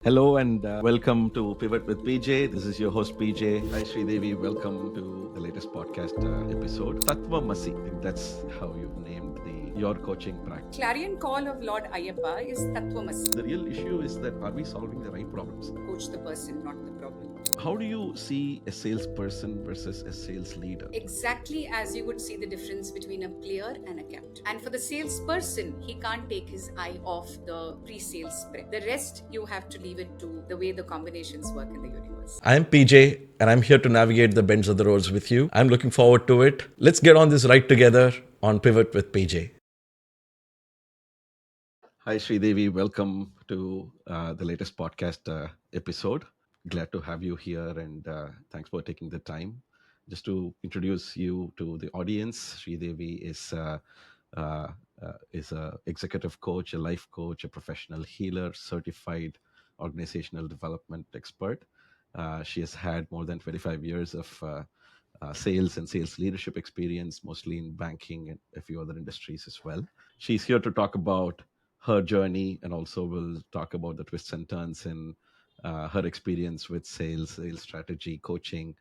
Hello and welcome to Pivot with PJ. This is your host PJ. Hi Sreedevi, welcome to the latest podcast episode. Tattva Masi, I think that's how you've named the your coaching practice. Clarion call of Lord Ayyappa is Tattvamasi. The real issue is that are we solving the right problems? Coach the person, not the problem. How do you see a salesperson versus a sales leader? Exactly as you would see the difference between a player and a captain. And for the salesperson, he can't take his eye off the pre sales spread. The rest, you have to leave it to the way the combinations work in the universe. I'm PJ and I'm here to navigate the bends of the roads with you. I'm looking forward to it. Let's get on this ride together on Pivot with PJ. Hi, Sridevi. Welcome to the latest podcast episode. Glad to have you here and thanks for taking the time. Just to introduce you to the audience, Sridevi uh, is a executive coach, a life coach, a professional healer, certified organizational development expert. She has had more than 25 years of sales and sales leadership experience, mostly in banking and a few other industries as well. She's here to talk about her journey and also will talk about the twists and turns in her experience with sales, sales strategy, coaching,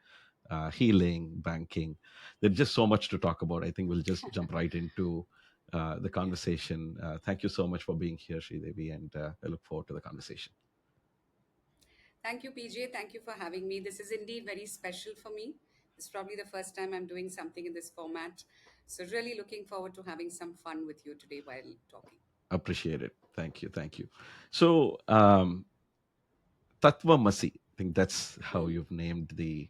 healing, banking. There's just so much to talk about. I think we'll just jump right into the conversation. Thank you so much for being here, Sridevi, and I look forward to the conversation. Thank you, PJ. Thank you for having me. This is indeed very special for me. It's probably the first time I'm doing something in this format. So, really looking forward to having some fun with you today while talking. Appreciate it. Thank you. Thank you. So, Tattva Masi, I think that's how Hmm. you've named the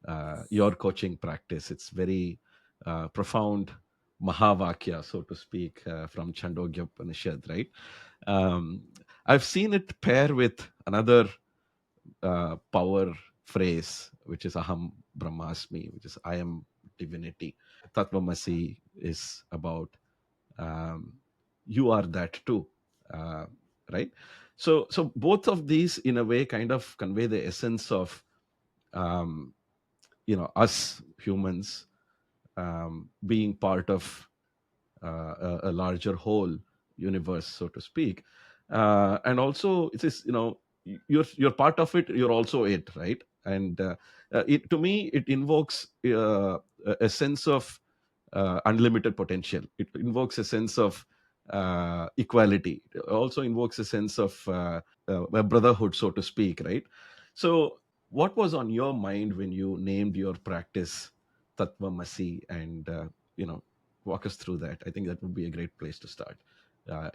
Yes. your coaching practice. It's very profound Mahavakya, so to speak, from Chandogya Upanishad, right? Um, I've seen it pair with another power phrase, which is Aham Brahmasmi, which is I am divinity. Tatvamasi is about um, you are that too, uh, right? So both of these, in a way, kind of convey the essence of um, us humans being part of a larger whole universe, so to speak. And also, it is you're part of it. You're also it, right? And to me, it invokes a sense of unlimited potential. It invokes a sense of equality. It also invokes a sense of a brotherhood, so to speak, right? So, what was on your mind when you named your practice Tatvamasi, and walk us through that? I think that would be a great place to start.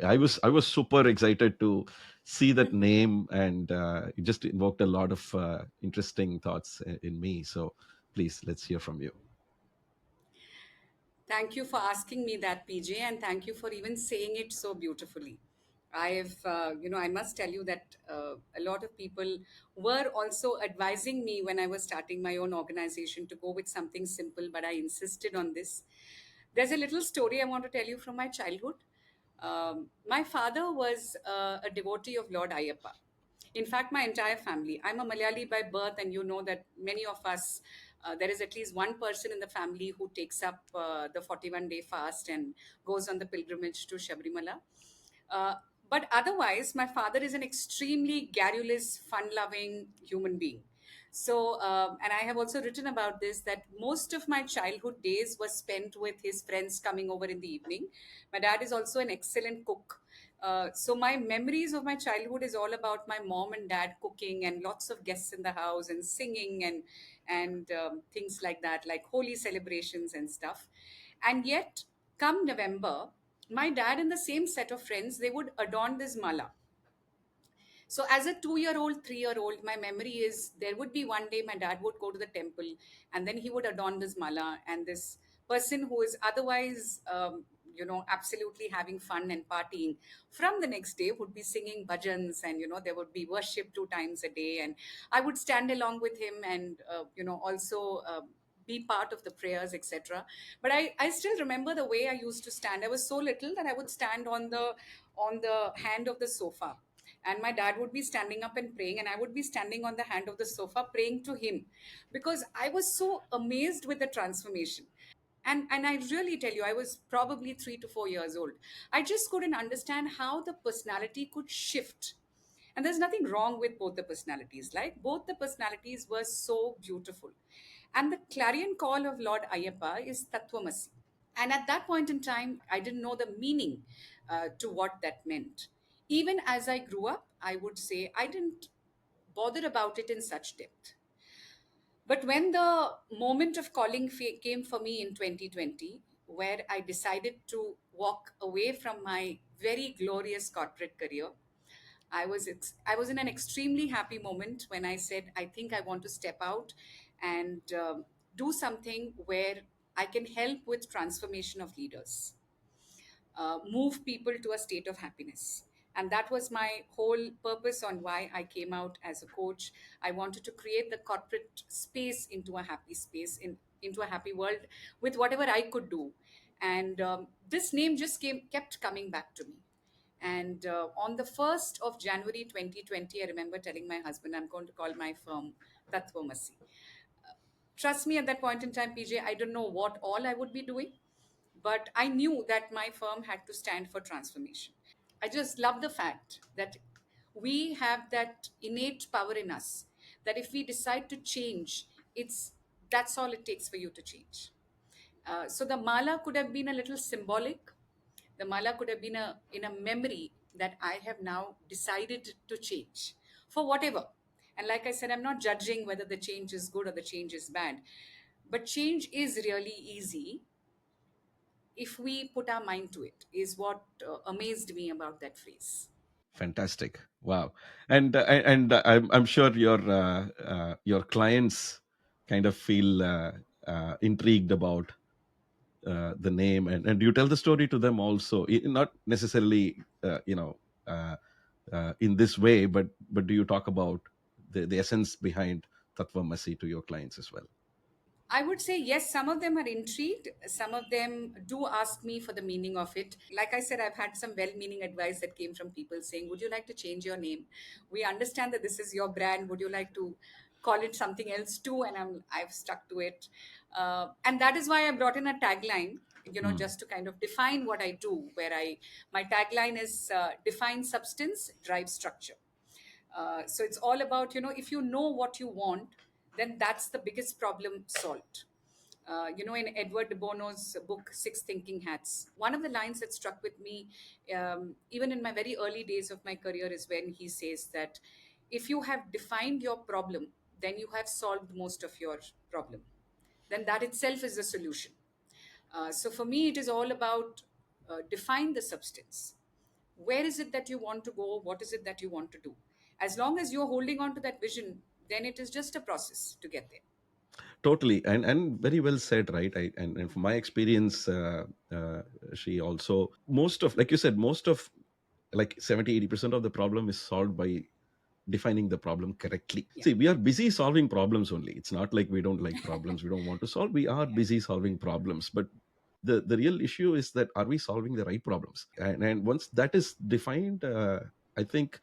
I was super excited to see that name, and it just invoked a lot of interesting thoughts in me. So please, let's hear from you. Thank you for asking me that, PJ, and thank you for even saying it so beautifully. I must tell you that a lot of people were also advising me when I was starting my own organization to go with something simple, but I insisted on this. There's a little story I want to tell you from my childhood. My father was a devotee of Lord Ayyappa. In fact, my entire family. I'm a Malayali by birth, and you know that many of us, there is at least one person in the family who takes up the 41-day fast and goes on the pilgrimage to Shabrimala. Uh, but otherwise, my father is an extremely garrulous, fun loving human being. So, and I have also written about this that most of my childhood days were spent with his friends coming over in the evening. My dad is also an excellent cook. So my memories of my childhood is all about my mom and dad cooking and lots of guests in the house and singing and things like that, like holy celebrations and stuff. And yet, come November, my dad and the same set of friends, they would adorn this mala. So, as a 2 year old, 3 year old, my memory is there would be one day my dad would go to the temple and then he would adorn this mala, and this person who is otherwise, absolutely having fun and partying from the next day would be singing bhajans, and, there would be worship 2 times a day. And I would stand along with him and, also. Be part of the prayers, etc. But I still remember the way I used to stand. I was so little that I would stand on the hand of the sofa, and my dad would be standing up and praying, and I would be standing on the hand of the sofa praying to him, because I was so amazed with the transformation. And I really tell you, I was probably 3 to 4 years old. I just couldn't understand how the personality could shift. And there's nothing wrong with both the personalities. Like, both the personalities were so beautiful. And the clarion call of Lord Ayappa is Tattvamasi. And at that point in time, I didn't know the meaning to what that meant. Even as I grew up, I would say I didn't bother about it in such depth. But when the moment of calling came for me in 2020, where I decided to walk away from my very glorious corporate career, I was in an extremely happy moment when I said, I think I want to step out and do something where I can help with transformation of leaders, move people to a state of happiness. And that was my whole purpose on why I came out as a coach. I wanted to create the corporate space into a happy space, into a happy world with whatever I could do. And this name just kept coming back to me. And on the 1st of January 2020, I remember telling my husband, I'm going to call my firm Tattvamasi. Trust me, at that point in time, PJ, I don't know what all I would be doing, but I knew that my firm had to stand for transformation. I just love the fact that we have that innate power in us that if we decide to change, it's that's all it takes for you to change. So the mala could have been a little symbolic. The mala could have been in a memory that I have now decided to change for whatever. And like I said, I'm not judging whether the change is good or the change is bad, but change is really easy if we put our mind to it. Is what amazed me about that phrase. Fantastic. Wow. And I'm sure your clients kind of feel intrigued about the name, and you tell the story to them also, not necessarily in this way, but do you talk about the essence behind Tatvamasi to your clients as well? I would say yes, some of them are intrigued. Some of them do ask me for the meaning of it. Like I said, I've had some well meaning advice that came from people saying, would you like to change your name? We understand that this is your brand. Would you like to call it something else too? And I've stuck to it. And that is why I brought in a tagline, Mm. just to kind of define what I do, my tagline is define substance, drive structure. So it's all about, if you know what you want, then that's the biggest problem solved. In Edward de Bono's book, Six Thinking Hats, one of the lines that struck with me, even in my very early days of my career, is when he says that if you have defined your problem, then you have solved most of your problem. Then that itself is the solution. So for me, it is all about define the substance. Where is it that you want to go? What is it that you want to do? As long as you're holding on to that vision, then it is just a process to get there. Totally, and very well said, right? And from my experience, she also, most of, like you said, most of, like 70-80% of the problem is solved by defining the problem correctly. Yeah. See, we are busy solving problems only. It's not like we don't like problems, we don't want to solve. We are Yeah. busy solving problems, but the real issue is that are we solving the right problems? And once that is defined, I think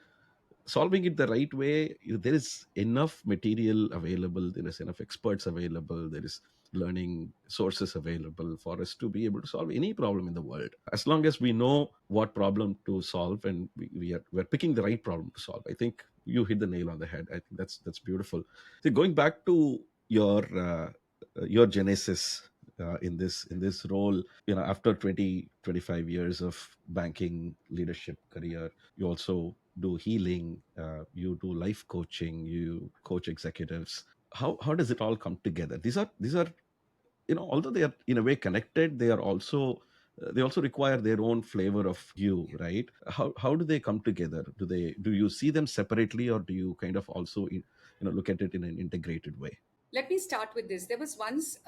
solving it the right way, there is enough material available, there is enough experts available, there is learning sources available for us to be able to solve any problem in the world, as long as we know what problem to solve, and we're picking the right problem to solve. I think you hit the nail on the head. I think that's beautiful. So going back to your genesis in this role, after 20-25 years of banking leadership career, you also do healing, you do life coaching, you coach executives. How does it all come together? These are, although they are in a way connected, they also require their own flavor of you, Yeah. right? How do they come together? Do you see them separately, or do you kind of also look at it in an integrated way? Let me start with this. There was once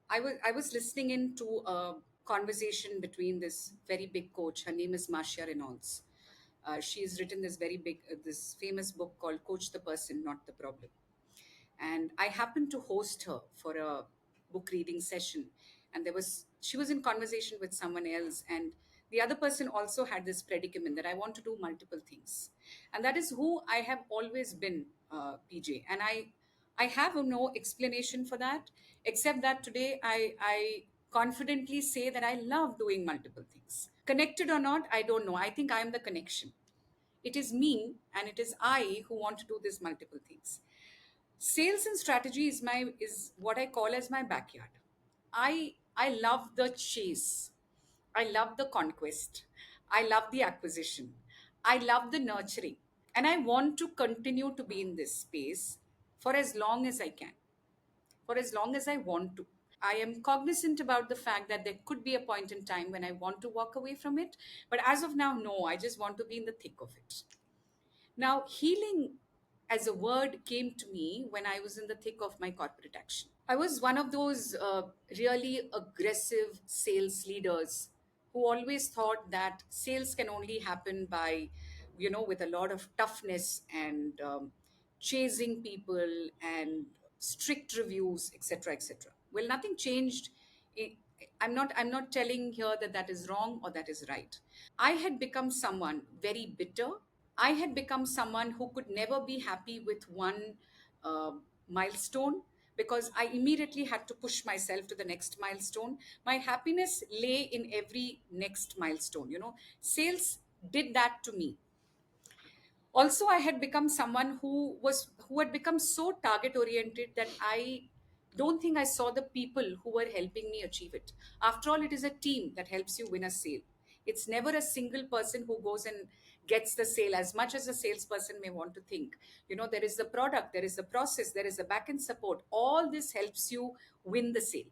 I was listening into a conversation between this very big coach. Her name is Marcia Reynolds. She's written this famous book called Coach the Person, Not the Problem. And I happened to host her for a book reading session, and she was in conversation with someone else, and the other person also had this predicament that I want to do multiple things, and that is who I have always been, PJ. And I have no explanation for that, except that today I confidently say that I love doing multiple things. Connected or not, I don't know. I think I am the connection. It is me and it is I who want to do these multiple things. Sales and strategy is what I call as my backyard. I love the chase. I love the conquest. I love the acquisition. I love the nurturing. And I want to continue to be in this space for as long as I can, for as long as I want to. I am cognizant about the fact that there could be a point in time when I want to walk away from it. But as of now, no, I just want to be in the thick of it. Now, healing as a word came to me when I was in the thick of my corporate action. I was one of those really aggressive sales leaders who always thought that sales can only happen by, with a lot of toughness and chasing people and strict reviews, etc., etc. Well, nothing changed. I- I'm not telling here that that is wrong or that is right. I had become someone very bitter. I had become someone who could never be happy with one milestone because I immediately had to push myself to the next milestone. My happiness lay in every next milestone. Sales did that to me. Also, I had become someone who had become so target oriented that I don't think I saw the people who were helping me achieve it. After all, it is a team that helps you win a sale. It's never a single person who goes and gets the sale, as much as a salesperson may want to think. There is the product, there is the process, there is the back end support. All this helps you win the sale.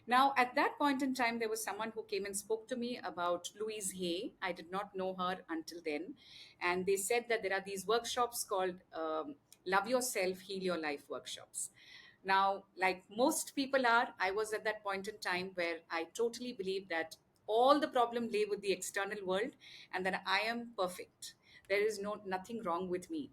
Now, at that point in time, there was someone who came and spoke to me about Louise Hay. I did not know her until then. And they said that there are these workshops called Love Yourself, Heal Your Life workshops. Now, like most people are, I was at that point in time where I totally believed that all the problem lay with the external world and that I am perfect. There is nothing wrong with me,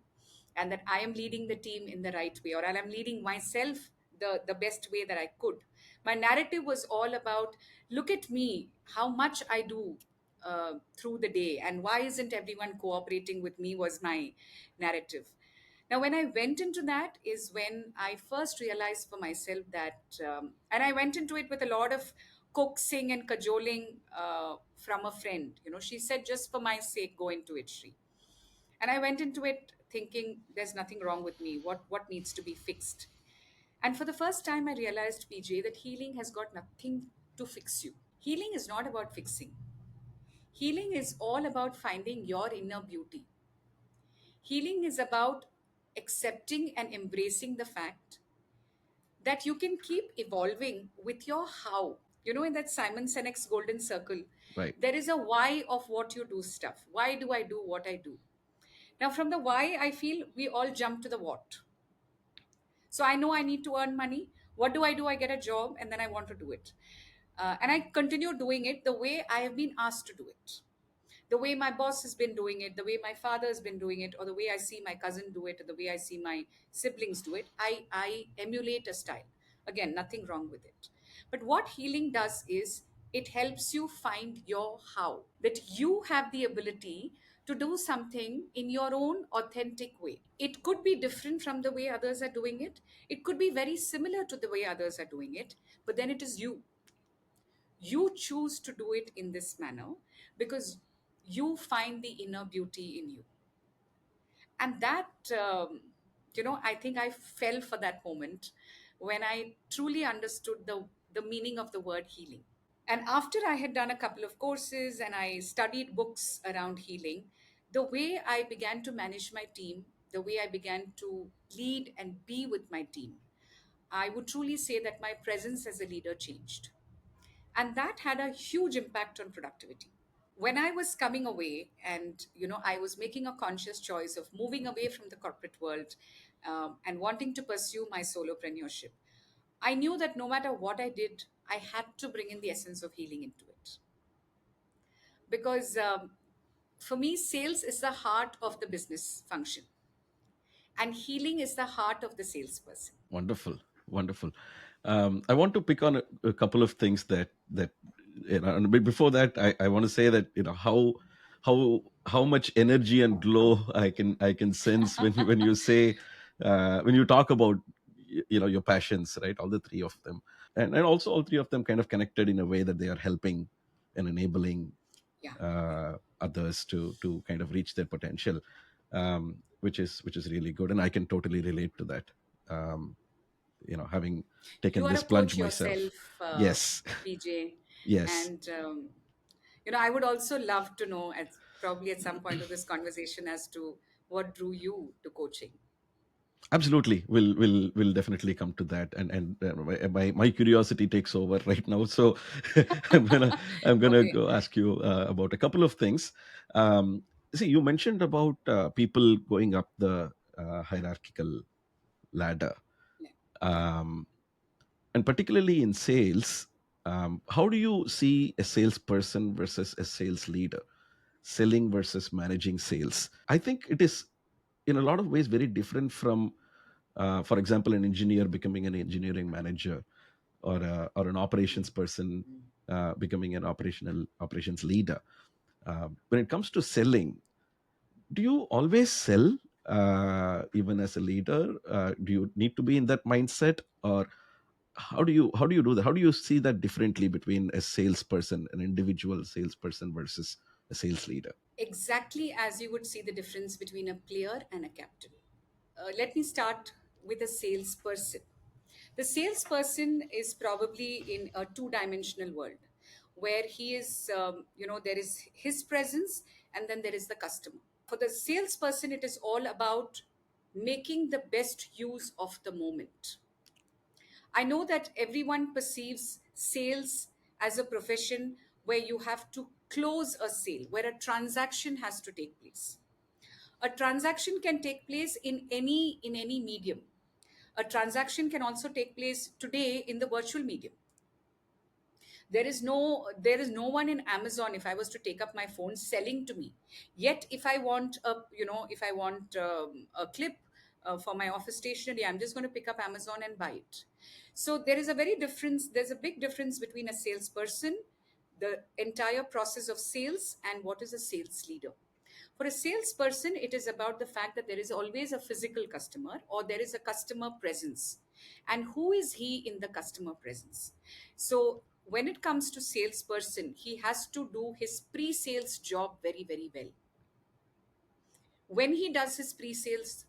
and that I am leading the team in the right way, or I'm leading myself the best way that I could. My narrative was all about, look at me, how much I do through the day, and why isn't everyone cooperating with me, was my narrative. Now, when I went into that, is when I first realized for myself that, and I went into it with a lot of coaxing and cajoling from a friend. She said, just for my sake, go into it, Shri. And I went into it thinking there's nothing wrong with me. What needs to be fixed? And for the first time, I realized, PJ, that healing has got nothing to fix you. Healing is not about fixing. Healing is all about finding your inner beauty. Healing is about accepting and embracing the fact that you can keep evolving with your how. In that Simon Sinek's golden circle, Right. there is a why of what you do stuff. Why do I do what I do? Now, from the why, I feel we all jump to the what. So I know I need to earn money. What do? I get a job and then I want to do it. And I continue doing it the way I have been asked to do it. The way my boss has been doing it, the way my father has been doing it, or the way I see my cousin do it, or the way I see my siblings do it, I emulate a style. Again, nothing wrong with it. But what healing does is it helps you find your how, that you have the ability to do something in your own authentic way. It could be different from the way others are doing it, it could be very similar to the way others are doing it, but then it is you. You choose to do it in this manner because you find the inner beauty in you. And that, I think I fell for that moment when I truly understood the meaning of the word healing. And after I had done a couple of courses and I studied books around healing, the way I began to manage my team, the way I began to lead and be with my team, I would truly say that my presence as a leader changed. And that had a huge impact on productivity. When I was coming away and I was making a conscious choice of moving away from the corporate world, and wanting to pursue my solopreneurship, I knew that no matter what I did, I had to bring in the essence of healing into it. Because for me, sales is the heart of the business function, and healing is the heart of the salesperson. Wonderful, wonderful. I want to pick on a couple of things that and before that, I want to say that how much energy and glow I can sense when you say when you talk about your passions, right? All the three of them, and also all three of them kind of connected in a way that they are helping and enabling. Yeah, yeah. others to kind of reach their potential, which is really good, and I can totally relate to that. um, having You taken are this a plunge coach myself. yourself, Yes. PJ, Yes. and I would also love to know, at probably at some point of this conversation, as to what drew you to coaching. Absolutely, we'll definitely come to that, and my curiosity takes over right now. So I'm gonna Okay. go ask you about a couple of things. um, See, you mentioned about people going up the hierarchical ladder, Yeah. Yeah. um, and particularly in sales. How do you see a salesperson versus a sales leader, selling versus managing sales? I think it is in a lot of ways very different from, for example, an engineer becoming an engineering manager, or an Mm, operations person mm. becoming an operations leader. When it comes to selling, do you always sell, even as a leader? Do you need to be in that mindset, or how do you do that? How do you see that differently between a salesperson, an individual salesperson, versus a sales leader? Exactly as you would see the difference between a player and a captain. Let me start with a salesperson. The salesperson is probably in a two-dimensional world where he is, there is his presence and then there is the customer. For the salesperson, it is all about making the best use of the moment. I know that everyone perceives sales as a profession where you have to close a sale, where a transaction has to take place. A transaction can take place in any medium. A transaction can also take place today in the virtual medium. There is no one in Amazon, if I was to take up my phone, selling to me. Yet if I want a clip for my office stationery, I'm just going to pick up Amazon and buy it. So there's a big difference between a salesperson, the entire process of sales, and what is a sales leader. For a salesperson, it is about the fact that there is always a physical customer or there is a customer presence. And who is he in the customer presence? So when it comes to salesperson, he has to do his pre-sales job very, very well. When he does his pre-sales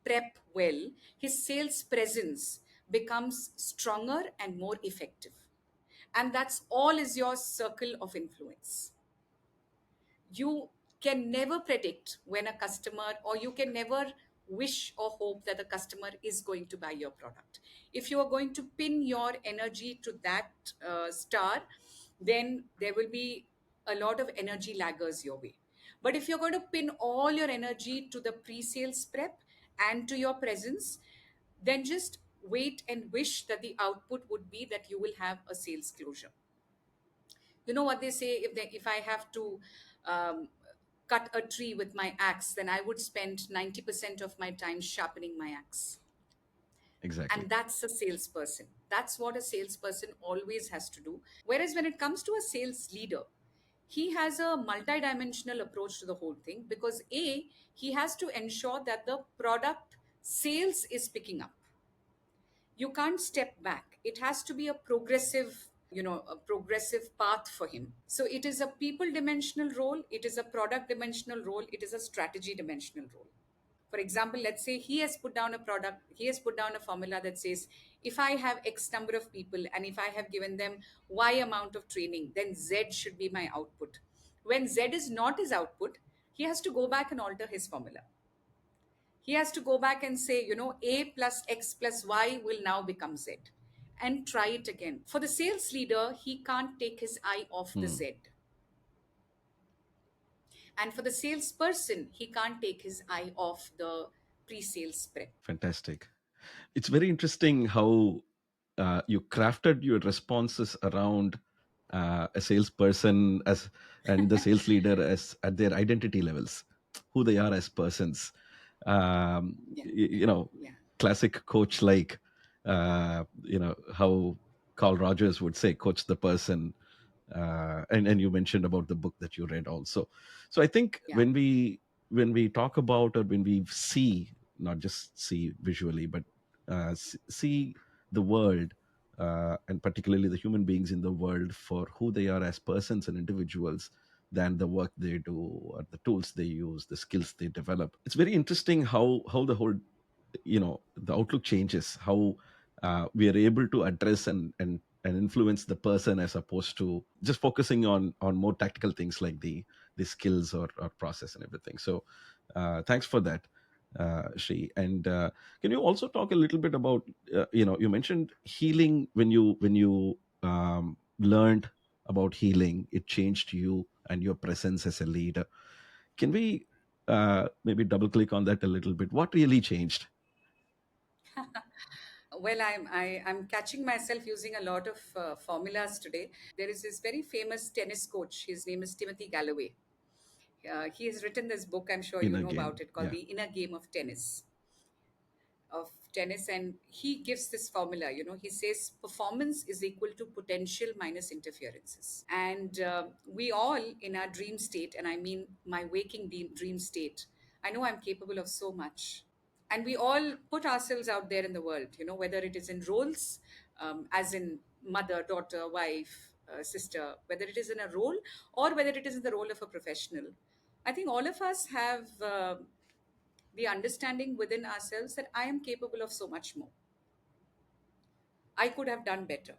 prep well, his sales presence becomes stronger and more effective. And that's all is your circle of influence. You can never predict when a customer, or you can never wish or hope that the customer is going to buy your product. If you are going to pin your energy to that star, then there will be a lot of energy laggers your way. But if you're going to pin all your energy to the pre-sales prep and to your presence, then just wait and wish that the output would be that you will have a sales closure. You know what they say, if I have to um, cut a tree with my axe, then I would spend 90% of my time sharpening my axe. Exactly. And that's a salesperson. That's what a salesperson always has to do. Whereas when it comes to a sales leader, he has a multidimensional approach to the whole thing, because he has to ensure that the product sales is picking up. You can't step back. It has to be a progressive path for him. So it is a people dimensional role, it is a product dimensional role, it is a strategy dimensional role. For example, let's say he has put down a formula that says, if I have X number of people and if I have given them Y amount of training, then Z should be my output. When Z is not his output, he has to go back and alter his formula. He has to go back and say, A plus X plus Y will now become Z, and try it again. For the sales leader, he can't take his eye off the Hmm. Z. And for the salesperson, he can't take his eye off the pre sales prep. Fantastic. It's very interesting how you crafted your responses around a salesperson as and the sales leader as at their identity levels, who they are as persons. Yeah, yeah, You know, yeah, classic coach, like how Carl Rogers would say, "Coach the person." And you mentioned about the book that you read also. So I think yeah. when we talk about, or when we see, not just see visually, but see the world, and particularly the human beings in the world for who they are as persons and individuals, than the work they do or the tools they use, the skills they develop. It's very interesting how the whole, the outlook changes, how we are able to address and influence the person, as opposed to just focusing on more tactical things like the skills or process and everything. So thanks for that, Shri. And can you also talk a little bit about, you mentioned healing. When you learned about healing, it changed you and your presence as a leader. Can we maybe double click on that a little bit? What really changed? Well, I'm catching myself using a lot of formulas today. There is this very famous tennis coach. His name is Timothy Galloway. He has written this book. I'm sure In you a know about game, it, called yeah. The Inner Game of Tennis. And he gives this formula. He says performance is equal to potential minus interferences. And we all, in our dream state, and I mean my waking dream state, I know I'm capable of so much. And we all put ourselves out there in the world, whether it is in roles, as in mother, daughter, wife, sister, whether it is in a role or whether it is in the role of a professional. I think all of us have the understanding within ourselves that I am capable of so much more. I could have done better.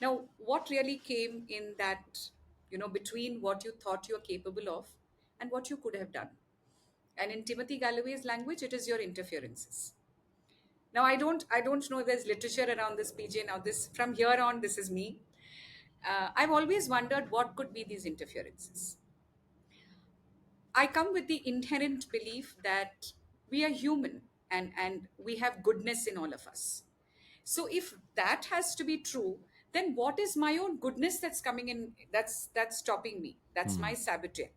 Now, what really came in that, between what you thought you're capable of and what you could have done? And in Timothy Galloway's language, it is your interferences. Now, I don't know if there's literature around this, PJ. Now, this from here on, this is me. I've always wondered what could be these interferences. I come with the inherent belief that we are human, and we have goodness in all of us. So if that has to be true, then what is my own goodness that's coming in, that's stopping me? That's Hmm. my saboteur.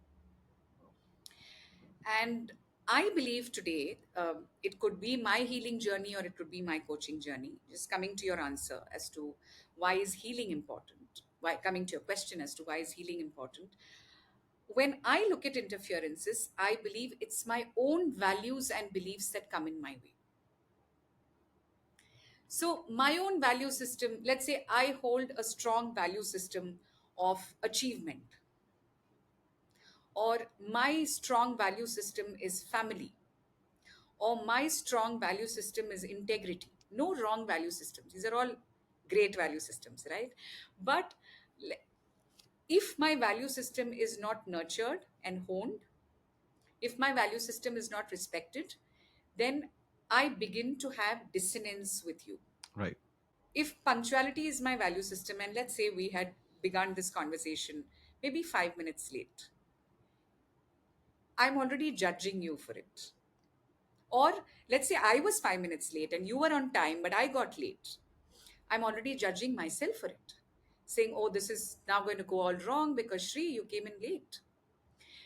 And I believe today, it could be my healing journey or it could be my coaching journey. Just coming to your answer as to why is healing important, why coming to your question as to why is healing important. When I look at interferences, I believe it's my own values and beliefs that come in my way. So, my own value system, let's say I hold a strong value system of achievement, or my strong value system is family, or my strong value system is integrity. No wrong value systems. These are all great value systems, right? But if my value system is not nurtured and honed, if my value system is not respected, then I begin to have dissonance with you. Right. If punctuality is my value system, and let's say we had begun this conversation maybe 5 minutes late, I'm already judging you for it. Or let's say I was 5 minutes late and you were on time, but I got late. I'm already judging myself for it, saying, oh, this is now going to go all wrong because Shri, you came in late.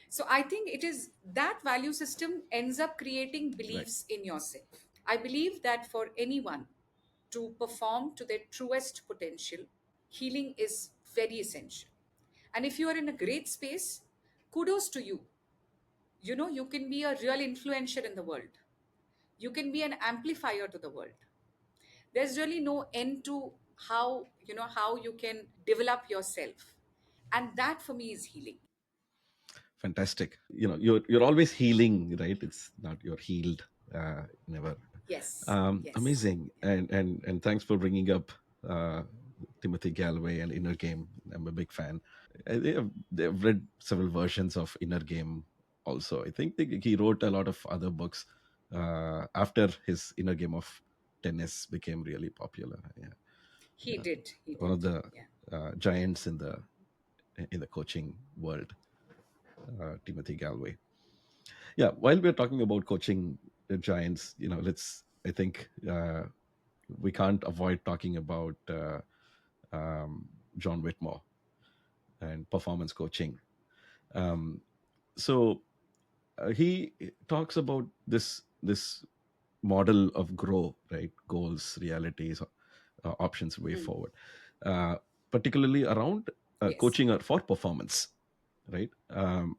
So I think it is that value system ends up creating Right. beliefs in yourself. I believe that for anyone to perform to their truest potential, healing is very essential. And if you are in a great space, kudos to you. You can be a real influencer in the world. You can be an amplifier to the world. There's really no end to how you can develop yourself. And that for me is healing. Fantastic. You're always healing, right? It's not you're healed, never. Yes, yes. Amazing. Yeah. And thanks for bringing up uh, Timothy Galloway and Inner Game. I'm a big fan. They've read several versions of Inner Game also. I think he wrote a lot of other books after his Inner Game of Tennis became really popular. Yeah. He Yeah. did. He One did. of the Yeah. giants in the coaching world, Timothy Galloway. Yeah, while we're talking about coaching giants, let's, I think we can't avoid talking about um, John Whitmore and performance coaching. Um, so he talks about this model of grow, right? Goals, realities, options, way Hmm. forward, uh, particularly around Yes. coaching for performance, right?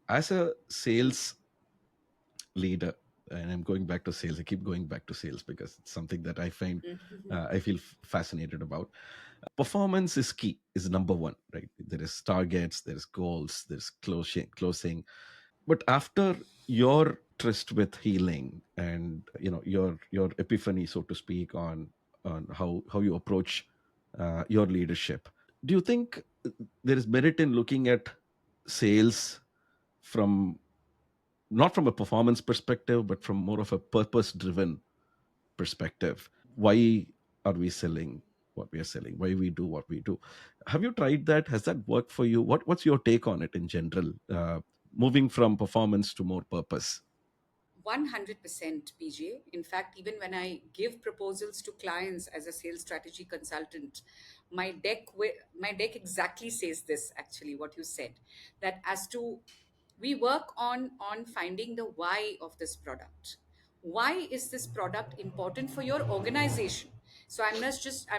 As a sales leader, and I'm going back to sales. I keep going back to sales because it's something that I find, Mhm. I feel fascinated about. Performance is key, is number one, right? There is targets, there's goals, there's closing. But after your tryst with healing, and your epiphany, so to speak, on how you approach your leadership, do you think there is merit in looking at sales from, not from a performance perspective, but from more of a purpose driven perspective? Why are we selling what we are selling? Why we do what we do? Have you tried that? Has that worked for you? What's your take on it in general, moving from performance to more purpose? 100% PJ. In fact, even when I give proposals to clients as a sales strategy consultant, my deck exactly says this, actually what you said, that as to we work on finding the why of this product. Why is this product important for your organization? So I'm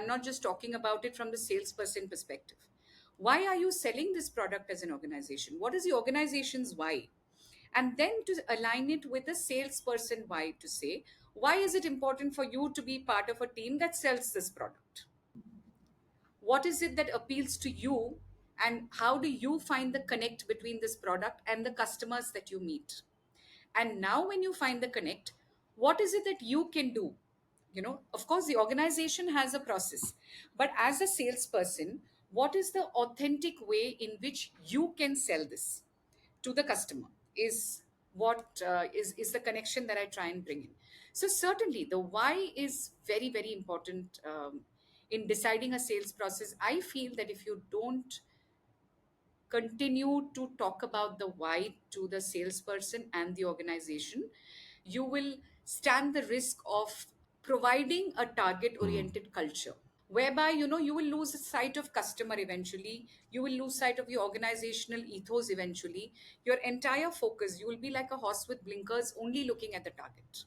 not just talking about it from the salesperson perspective. Why are you selling this product as an organization? What is the organization's why? And then to align it with a salesperson why, to say why is it important for you to be part of a team that sells this product? What is it that appeals to you, and how do you find the connect between this product and the customers that you meet? And now when you find the connect, what is it that you can do? Of course the organization has a process, but as a salesperson, what is the authentic way in which you can sell this to the customer, is what is the connection that I try and bring in. So certainly the why is very, very important in deciding a sales process. I feel that if you don't continue to talk about the why to the salesperson and the organization, you will stand the risk of providing a target Hmm. oriented culture, whereby you will lose sight of customer eventually, you will lose sight of your organizational ethos eventually. Your entire focus, you will be like a horse with blinkers only looking at the target,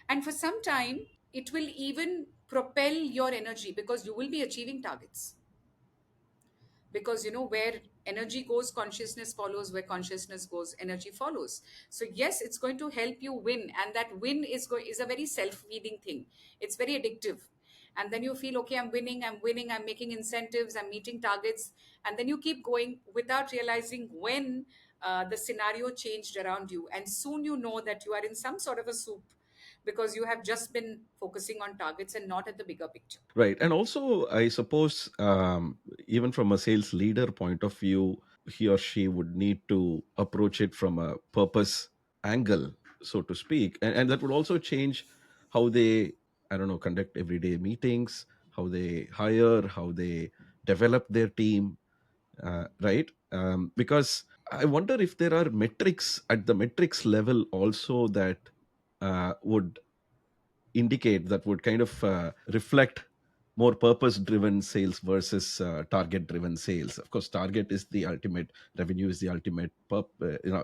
and for some time it will even propel your energy because you will be achieving targets, because where energy goes, consciousness follows. Where consciousness goes, energy follows. So yes, it's going to help you win, and that win is a very self-feeding thing. It's very addictive. And then you feel, okay, I'm winning, I'm making incentives, I'm meeting targets, and then you keep going without realizing when the scenario changed around you, and soon you know that you are in some sort of a soup, because you have just been focusing on targets and not at the bigger picture. Right. And also, I suppose, even from a sales leader point of view, he or she would need to approach it from a purpose angle, so to speak. And that would also change how they, I don't know, conduct everyday meetings, how they hire, how they develop their team, right? Because I wonder if there are metrics at the metrics level also that would indicate, that would kind of reflect more purpose driven sales versus target driven sales. Of course, target is the ultimate, revenue is the ultimate Yeah,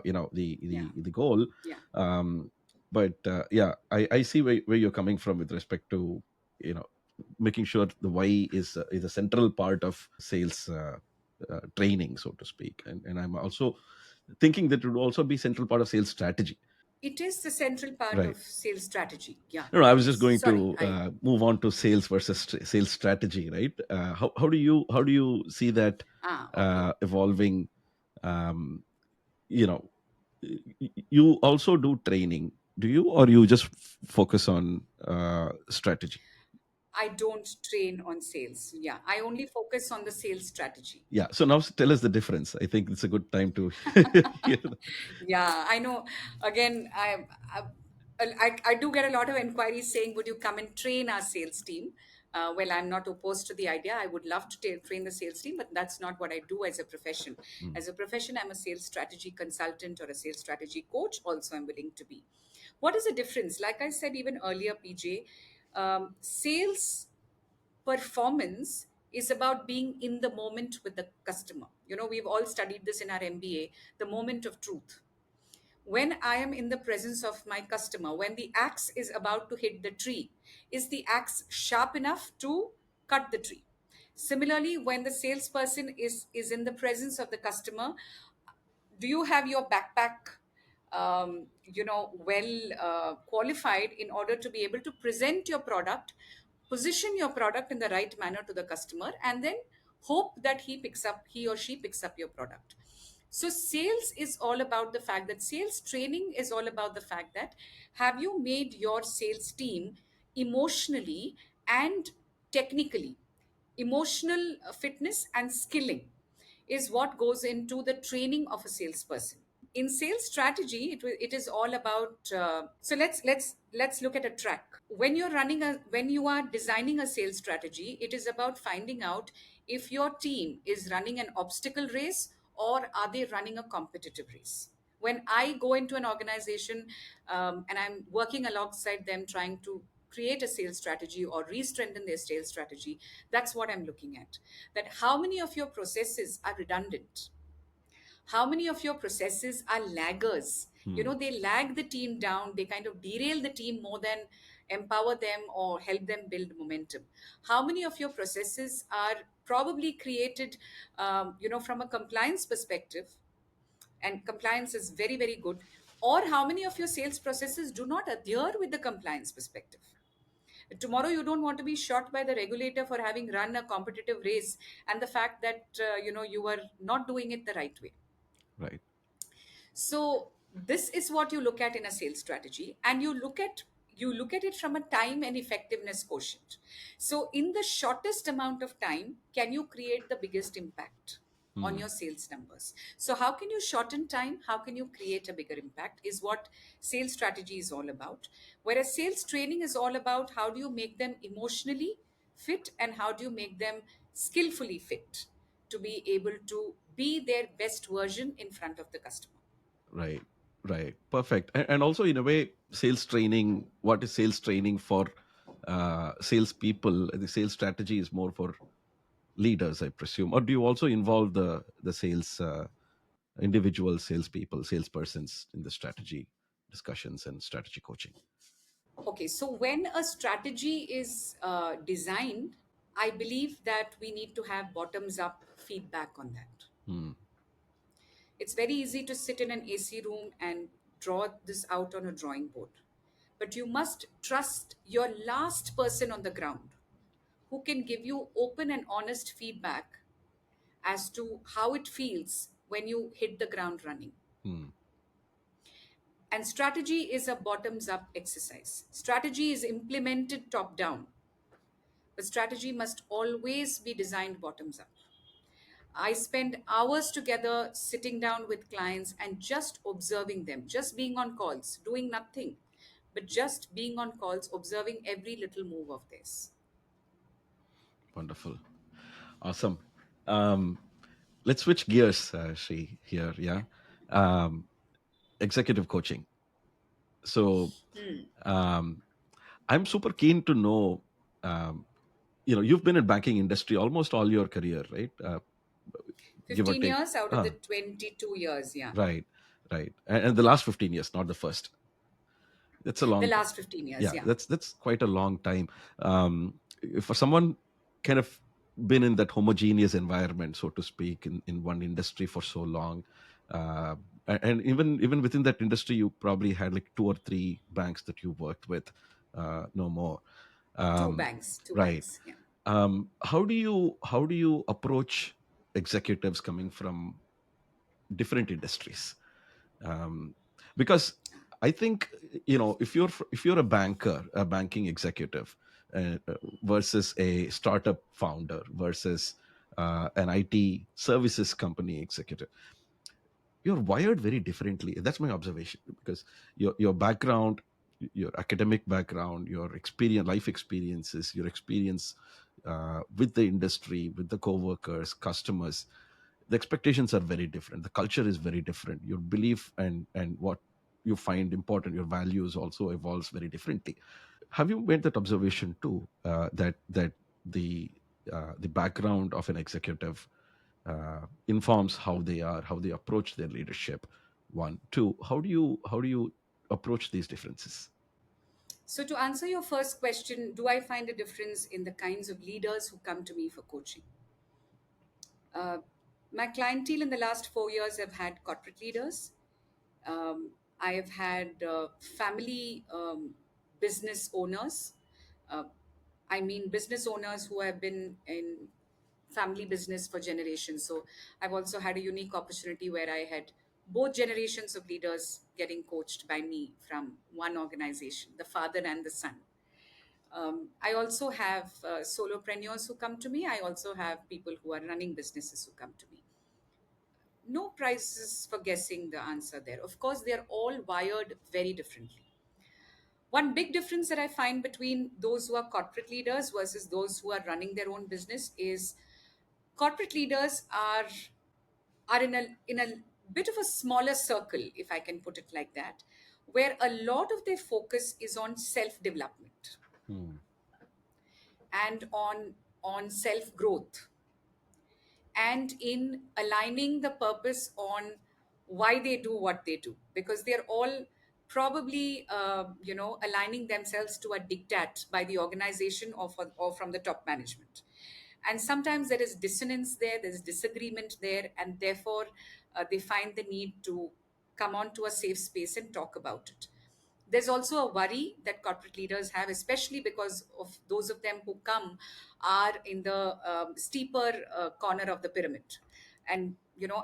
the goal. yeah. um, but yeah, I see where you're coming from with respect to, you know making sure the why is a central part of sales training, so to speak. And I'm also thinking that it would also be central part of sales strategy. It is the central part of Right. sales strategy. Yeah. No, I was just Yes. going Sorry. to I move on to sales versus sales strategy, right? How do you see that Okay. evolving? Um, you know, you also do training, do you, or you just focus on strategy? I don't train on sales. Yeah. I only focus on the sales strategy. Yeah. So now tell us the difference. I think it's a good time to hear that. Yeah, I know. Again, I do get a lot of inquiries saying, would you come and train our sales team? Well, I'm not opposed to the idea. I would love to train the sales team, but that's not what I do as a profession. Mm. As a profession, I'm a sales strategy consultant or a sales strategy coach. Also, I'm willing to be. What is the difference? Like I said even earlier, PJ, sales performance is about being in the moment with the customer. We've all studied this in our MBA, the moment of truth. When I am in the presence of my customer, when the axe is about to hit the tree, is the axe sharp enough to cut the tree? Similarly, when the salesperson is in the presence of the customer, do you have your backpack well qualified in order to be able to present your product, position your product in the right manner to the customer, and then hope that he or she picks up your product. So sales is all about the fact that sales training is all about the fact that have you made your sales team emotionally and technically, emotional fitness and skilling is what goes into the training of a salesperson. In sales strategy, it is all about so let's look at a track. When you are designing a sales strategy, it is about finding out if your team is running an obstacle race or are they running a competitive race. When I go into an organization, and I'm working alongside them trying to create a sales strategy or re-strengthen their sales strategy, that's what I'm looking at. That how many of your processes are redundant, how many of your processes are laggers. Hmm. They lag the team down, they kind of derail the team more than empower them or help them build momentum. How many of your processes are probably created from a compliance perspective, and compliance is very very good, or how many of your sales processes do not adhere with the compliance perspective. Tomorrow you don't want to be shot by the regulator for having run a competitive race, and the fact that you were not doing it the right way. Right. So this is what you look at in a sales strategy, and you look at it from a time and effectiveness quotient. So in the shortest amount of time, can you create the biggest impact on Hmm. your sales numbers? So how can you shorten time? How can you create a bigger impact is what sales strategy is all about. Whereas sales training is all about how do you make them emotionally fit and how do you make them skillfully fit to be able to be their best version in front of the customer. Right. Right. Perfect. And also, in a way, sales training. What is sales training for sales people? The sales strategy is more for leaders, I presume. Or do you also involve the sales individual salespeople, salespersons in the strategy discussions and strategy coaching? Okay, so when a strategy is designed, I believe that we need to have bottoms up feedback on that. Hmm. It's very easy to sit in an AC room and draw this out on a drawing board. But you must trust your last person on the ground who can give you open and honest feedback as to how it feels when you hit the ground running. Hmm. And strategy is a bottoms up exercise. Strategy is implemented top down, but strategy must always be designed bottoms up. I spend hours together sitting down with clients and just observing them, just being on calls, doing nothing, but just being on calls, observing every little move of theirs. Wonderful. Awesome. Um, let's switch gears, Sri, here. Yeah. Um, executive coaching. So um, I'm super keen to know. Um, you've been in banking industry almost all your career, right? Give or 15 take. years out of the Ah, 22 years, yeah. right, right. And the last 15 years, not the first. That's a The long. last 15 years, Yeah, yeah. that's quite a long time. For someone kind of been in that homogeneous environment, so to speak, in one industry for so long, uh, and even within that industry, you probably had like two or three banks that you worked with, no more. Two um, banks, two right. banks, yeah. How do you approach executives coming from different industries? um, because I think, if you're a banker, a banking executive, versus a startup founder versus an IT services company executive, you're wired very differently. That's my observation, because your background, your academic background, your experience, life experiences, your experience with the industry, with the co-workers, customers, the expectations are very different, the culture is very different, your belief and what you find important, your values also evolves very differently. Have you made that observation too, that the background of an executive informs how they approach their leadership? One, two, how do you approach these differences? So, to answer your first question, do I find a difference in the kinds of leaders who come to me for coaching? Uh, my clientele in the last 4 years have had corporate leaders, I've had family business owners. Uh, I mean, business owners who have been in family business for generations. So I've also had a unique opportunity where I had both generations of leaders getting coached by me from one organization, the father and the son. I also have solopreneurs who come to me. I also have people who are running businesses who come to me. No prizes for guessing the answer there. Of course, they're all wired very differently. One big difference that I find between those who are corporate leaders versus those who are running their own business is corporate leaders are in a bit of a smaller circle, if I can put it like that, where a lot of their focus is on self development Hmm. and on self growth, and in aligning the purpose on why they do what they do, because they're all probably aligning themselves to a diktat by the organization or from the top management. And sometimes there is dissonance there, there's disagreement there, and therefore they find the need to come onto a safe space and talk about it. There's also a worry that corporate leaders have, especially because of those of them who come are in the steeper corner of the pyramid. And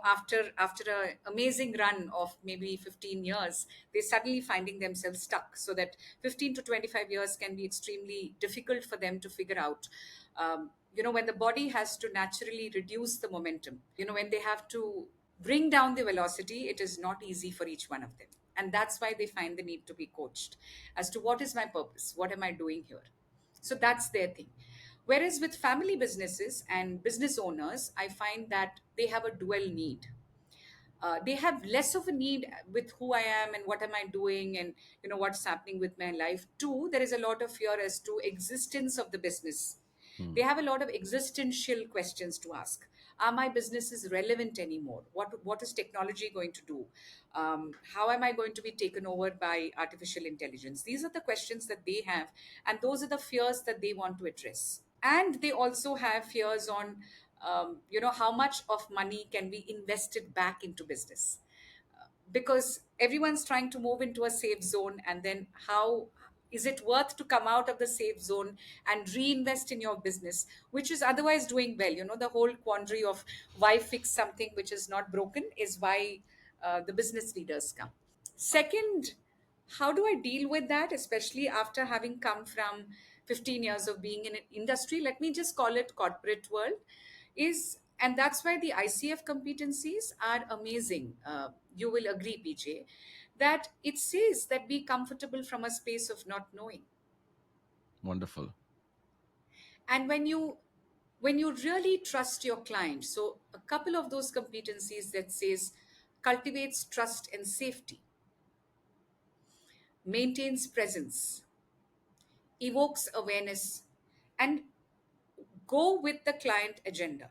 after an amazing run of maybe 15 years, they're suddenly finding themselves stuck. So that 15 to 25 years can be extremely difficult for them to figure out. When the body has to naturally reduce the momentum, when they have to bring down the velocity, it is not easy for each one of them. And that's why they find the need to be coached as to what is my purpose? What am I doing here? So that's their thing. Whereas with family businesses and business owners, I find that they have a dual need. They have less of a need with who I am and what am I doing and what's happening with my life. Two, there is a lot of fear as to existence of the business. Hmm. They have a lot of existential questions to ask. Are my businesses relevant anymore? What is technology going to do? How am I going to be taken over by artificial intelligence? These are the questions that they have, and those are the fears that they want to address. And they also have fears on how much of money can be invested back into business, because everyone's trying to move into a safe zone, and then how is it worth to come out of the safe zone and reinvest in your business, which is otherwise doing well? The whole quandary of why fix something which is not broken is why the business leaders come. Second, how do I deal with that, especially after having come from 15 years of being in an industry? Let me just call it corporate world. And that's why the ICF competencies are amazing. You will agree, PJ, that it says that be comfortable from a space of not knowing. Wonderful. And when you really trust your client, so a couple of those competencies that says cultivates trust and safety, maintains presence, evokes awareness, and go with the client agenda.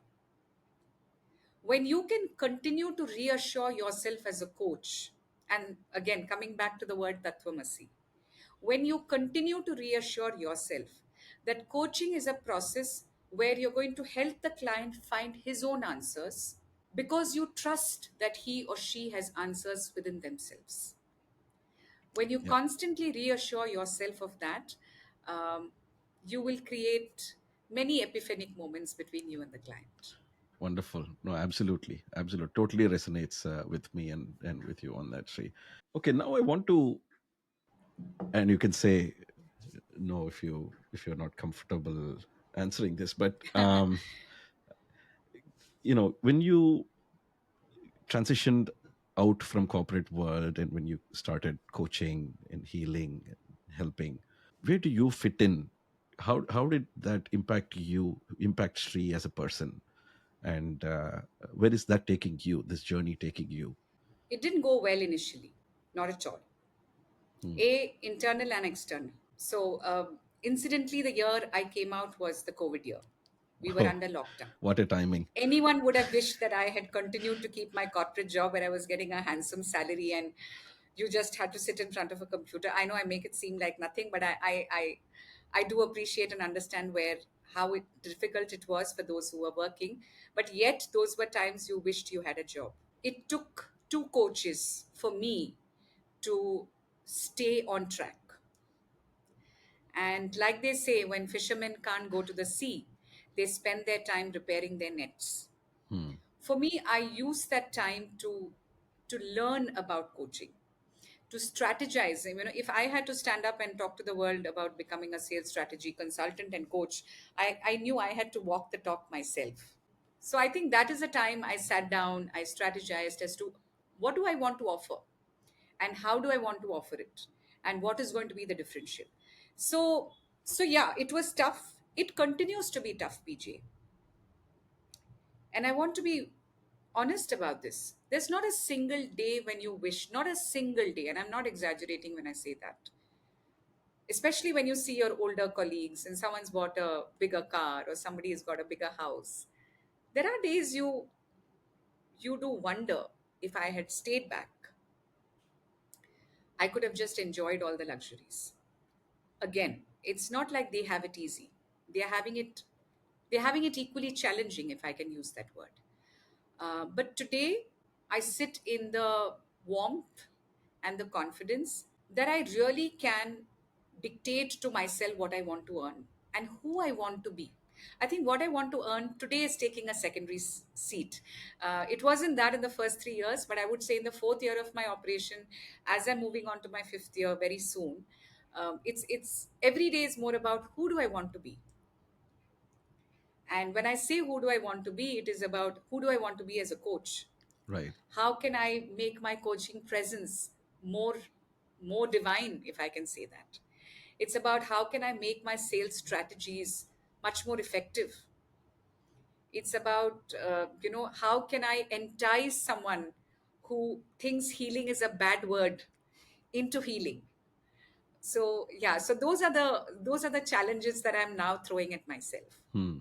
When you can continue to reassure yourself as a coach, and again, coming back to the word Tattvamasi, when you continue to reassure yourself that coaching is a process where you're going to help the client find his own answers because you trust that he or she has answers within themselves. When you Yeah. constantly reassure yourself of that, um, you will create many epiphanic moments between you and the client. Wonderful. No, absolutely. Absolutely. Totally resonates with me and with you on that, Sri. Okay, now I want to, and you can say no if you're not comfortable answering this, but when you transitioned out from corporate world and when you started coaching and healing and helping, where do you fit in? How did that impact Sri as a person, and where is that taking you, this journey taking you? It didn't go well initially, not at all. Hmm. Internal and external. So, incidentally, the year I came out was the COVID year. We were Oh, under lockdown. what a timing. Anyone would have wished that I had continued to keep my corporate job where I was getting a handsome salary and you just had to sit in front of a computer. I know I make it seem like nothing, but I do appreciate and understand difficult it was for those who were working. But yet, those were times you wished you had a job. It took two coaches for me to stay on track. And like they say, when fishermen can't go to the sea, they spend their time repairing their nets. Hmm. For me, I use that time to learn about coaching, to strategize. If I had to stand up and talk to the world about becoming a sales strategy consultant and coach, I knew I had to walk the talk myself. So I think that is the time I sat down, I strategized as to what do I want to offer and how do I want to offer it and what is going to be the differential. So yeah, it was tough. It continues to be tough, PJ. And I want to be honest about this. There's not a single day when you wish, not a single day, and I'm not exaggerating when I say that. Especially when you see your older colleagues and someone's bought a bigger car or somebody has got a bigger house. There are days you do wonder, if I had stayed back, I could have just enjoyed all the luxuries. Again, it's not like they have it easy. They're having it they're having it equally challenging, if I can use that word. But today, I sit in the warmth and the confidence that I really can dictate to myself what I want to earn and who I want to be. I think what I want to earn today is taking a secondary seat. It wasn't that in the first 3 years, but I would say in the fourth year of my operation, as I'm moving on to my fifth year very soon, it's every day is more about who do I want to be. And when I say who do I want to be, it is about who do I want to be as a coach. Right. How can I make my coaching presence more more divine, if I can say that. It's about how can I make my sales strategies much more effective. It's about how can I entice someone who thinks healing is a bad word into healing. So yeah, so those are the challenges that I'm now throwing at myself, Hmm.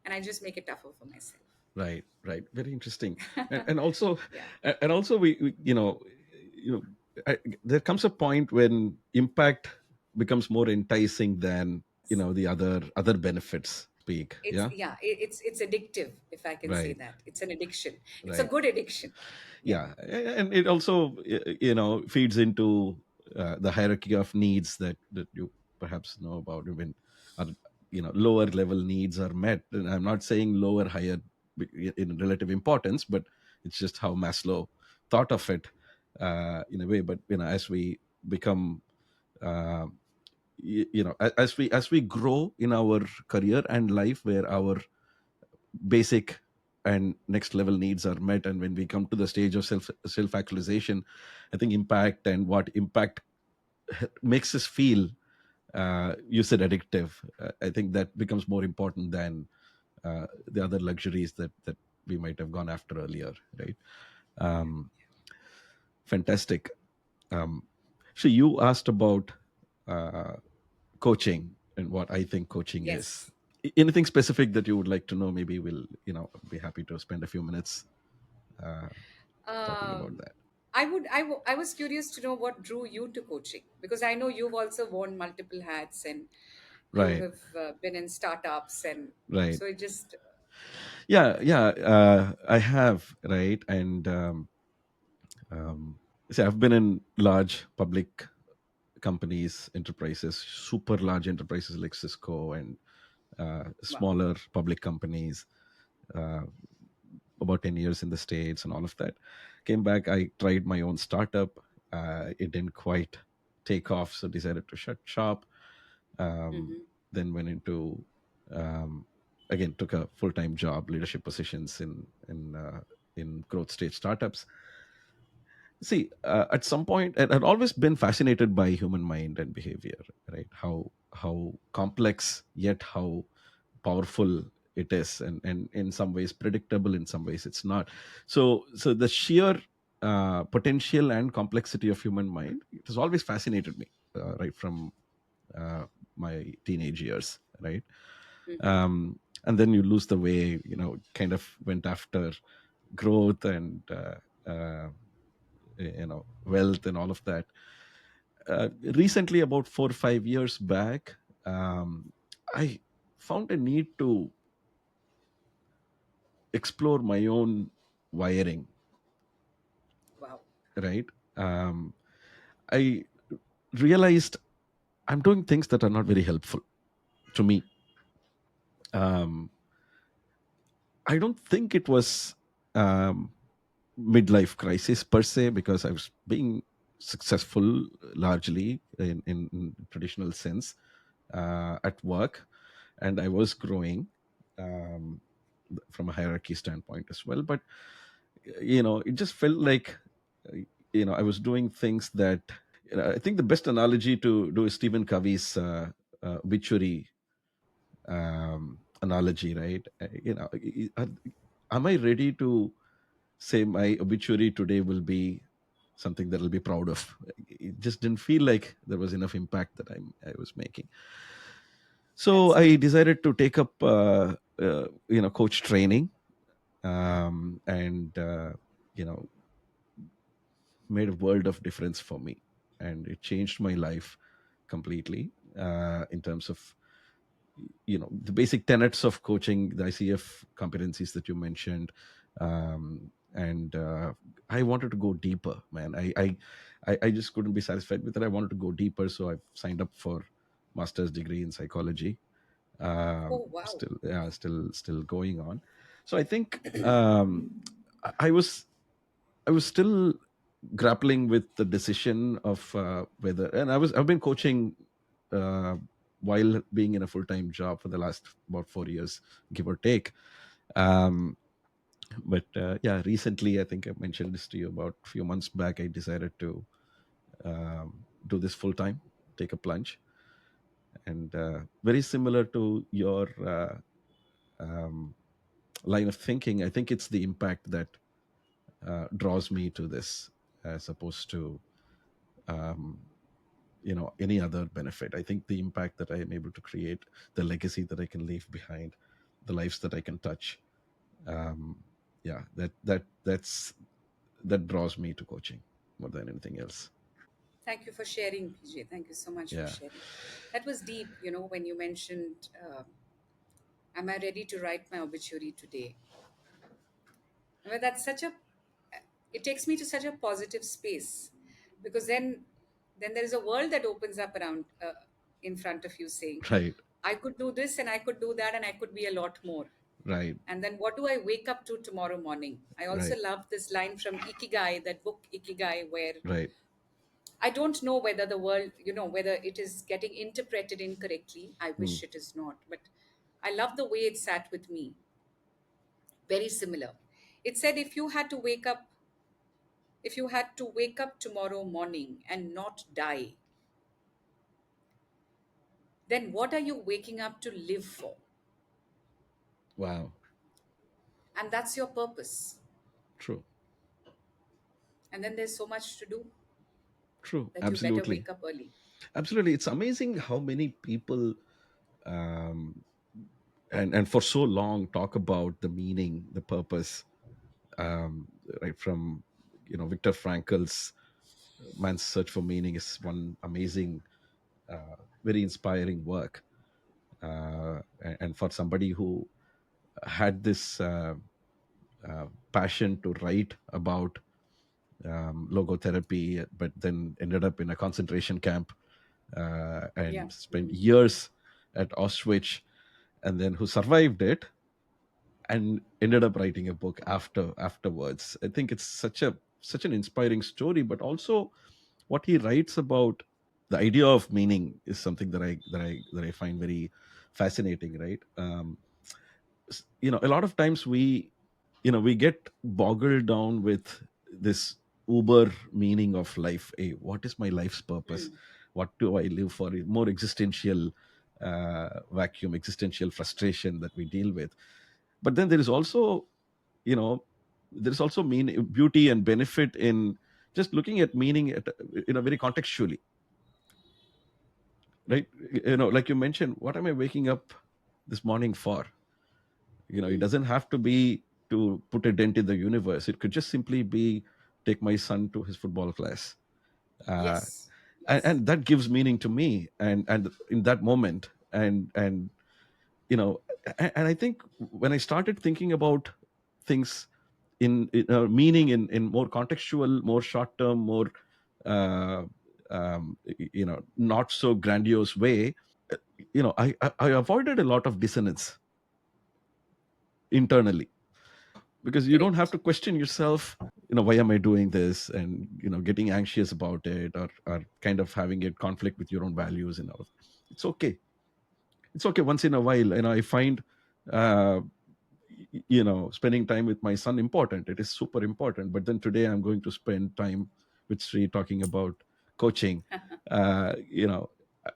and I just make it tougher for myself. Right. Right. Very interesting. And also, Yeah. and also, you know, there comes a point when impact becomes more enticing than the other benefits speak. It's Yeah. yeah, it's addictive, if I can say Right. that. It's an addiction. It's a Right. good addiction. Yeah. Yeah, and it also feeds into the hierarchy of needs that you perhaps know about. When our lower level needs are met, and I'm not saying lower, higher in relative importance, but it's just how Maslow thought of it in a way. But as we become uh, as we grow in our career and life, where our basic and next level needs are met, and when we come to the stage of self actualization, I think impact and what impact makes us feel, you said addictive, I think that becomes more important than the other luxuries that we might have gone after earlier, right? Yeah. um, Fantastic. um, so you asked about uh, coaching and what I think coaching is. Yes. Anything specific that you would like to know? Maybe we'll be happy to spend a few minutes uh, talking Um, about that. I was curious to know what drew you to coaching, because I know you've also worn multiple hats and you Right, have been in startups, and right. so it just Yeah, yeah. I have, right, and um, see, I've been in large public companies, enterprises, super large enterprises like Cisco, and wow. smaller public companies. Uh, about 10 years in the States and all of that. Came back, I tried my own startup. It didn't quite take off, so decided to shut shop. Um, Hmm. then went into again, took a full-time job, leadership positions in growth stage startups. See, at some point, I'd always been fascinated by human mind and behavior, right? How complex, yet how powerful it is, and in some ways predictable, in some ways it's not. So the sheer potential and complexity of human mind, it has always fascinated me, right from uh, my teenage years, right? Hmm. um, and then you lose the way, kind of went after growth and wealth and all of that. Recently, about 4 or 5 years back, I found a need to explore my own wiring, Wow. right? um, I realized I'm doing things that are not very helpful to me. um, I don't think it was um, midlife crisis per se, because I was being successful largely in traditional sense at work, and I was growing um, from a hierarchy standpoint as well. But it just felt like uh, I was doing things that I think the best analogy to do is Stephen Covey's obituary analogy, right? Am I ready to say my obituary today will be something that I'll be proud of? It just didn't feel like there was enough impact that I was making. So That's I deep. decided to take up coach training, and made a world of difference for me, and it changed my life completely in terms of the basic tenets of coaching, the ICF competencies that you mentioned. And I wanted to go deeper, man. I just couldn't be satisfied with it. I wanted to go deeper, so I've signed up for master's degree in psychology. Oh, wow. Still, yeah, still going on. So I think I was still grappling with the decision of whether, and I've been coaching uh, while being in a full-time job for the last about 4 years, give or take. um, but yeah, recently, I think I mentioned this to you, about a few months back, I decided to do this full-time, take a plunge. And very similar to your um, line of thinking, I think it's the impact that draws me to this, as opposed to um, any other benefit. I think the impact that I am able to create, the legacy that I can leave behind, the lives that I can touch, um, yeah, that draws me to coaching more than anything else. Thank you for sharing, PJ. Thank you so much for Yeah. sharing. That was deep, when you mentioned, am I ready to write my obituary today? I mean, it takes me to such a positive space, because then there is a world that opens up around, in front of you, saying, Right. I could do this and I could do that and I could be a lot more. Right. And then what do I wake up to tomorrow morning? I also Right. love this line from Ikigai, that book Ikigai, where Right. I don't know whether the world, whether it is getting interpreted incorrectly. I Mm. wish it is not. But I love the way it sat with me. Very similar. It said, if you had to wake up tomorrow morning and not die, then what are you waking up to live for? Wow. And that's your purpose. True. And then there's so much to do True. that you better Absolutely. wake up early. Absolutely. It's amazing how many people um, and for so long talk about the meaning, the purpose, um, right from Viktor Frankl's Man's Search for Meaning is one amazing, very inspiring work. And for somebody who had this passion to write about logotherapy, but then ended up in a concentration camp Yeah. and spent Mm. years at Auschwitz, and then who survived it and ended up writing a book afterwards. I think it's such an inspiring story, but also what he writes about the idea of meaning is something that I find very fascinating, right? A lot of times we get boggled down with this uber meaning of life. Hey, what is my life's purpose? Mm. What do I live for? More existential vacuum, existential frustration that we deal with. But then there is also, you know there's also beauty and benefit in just looking at meaning very contextually, right? Like you mentioned, what am I waking up this morning for? It Mm. doesn't have to be to put a dent in the universe. It could just simply be take my son to his football class. uh, Yes. and, Yes. and that gives meaning to me, and in that moment. And you know and I think when I started thinking about things in meaning in more contextual, more short term, more uh, not so grandiose way. uh, I avoided a lot of dissonance internally, because you don't have Great. to question yourself, why am I doing this, and getting anxious about it, or kind of having a conflict with your own values and all. It's okay. It's okay once in a while, and I find uh, spending time with my son important. It is super important. But then today I'm going to spend time with Sri talking about coaching. uh, you know uh,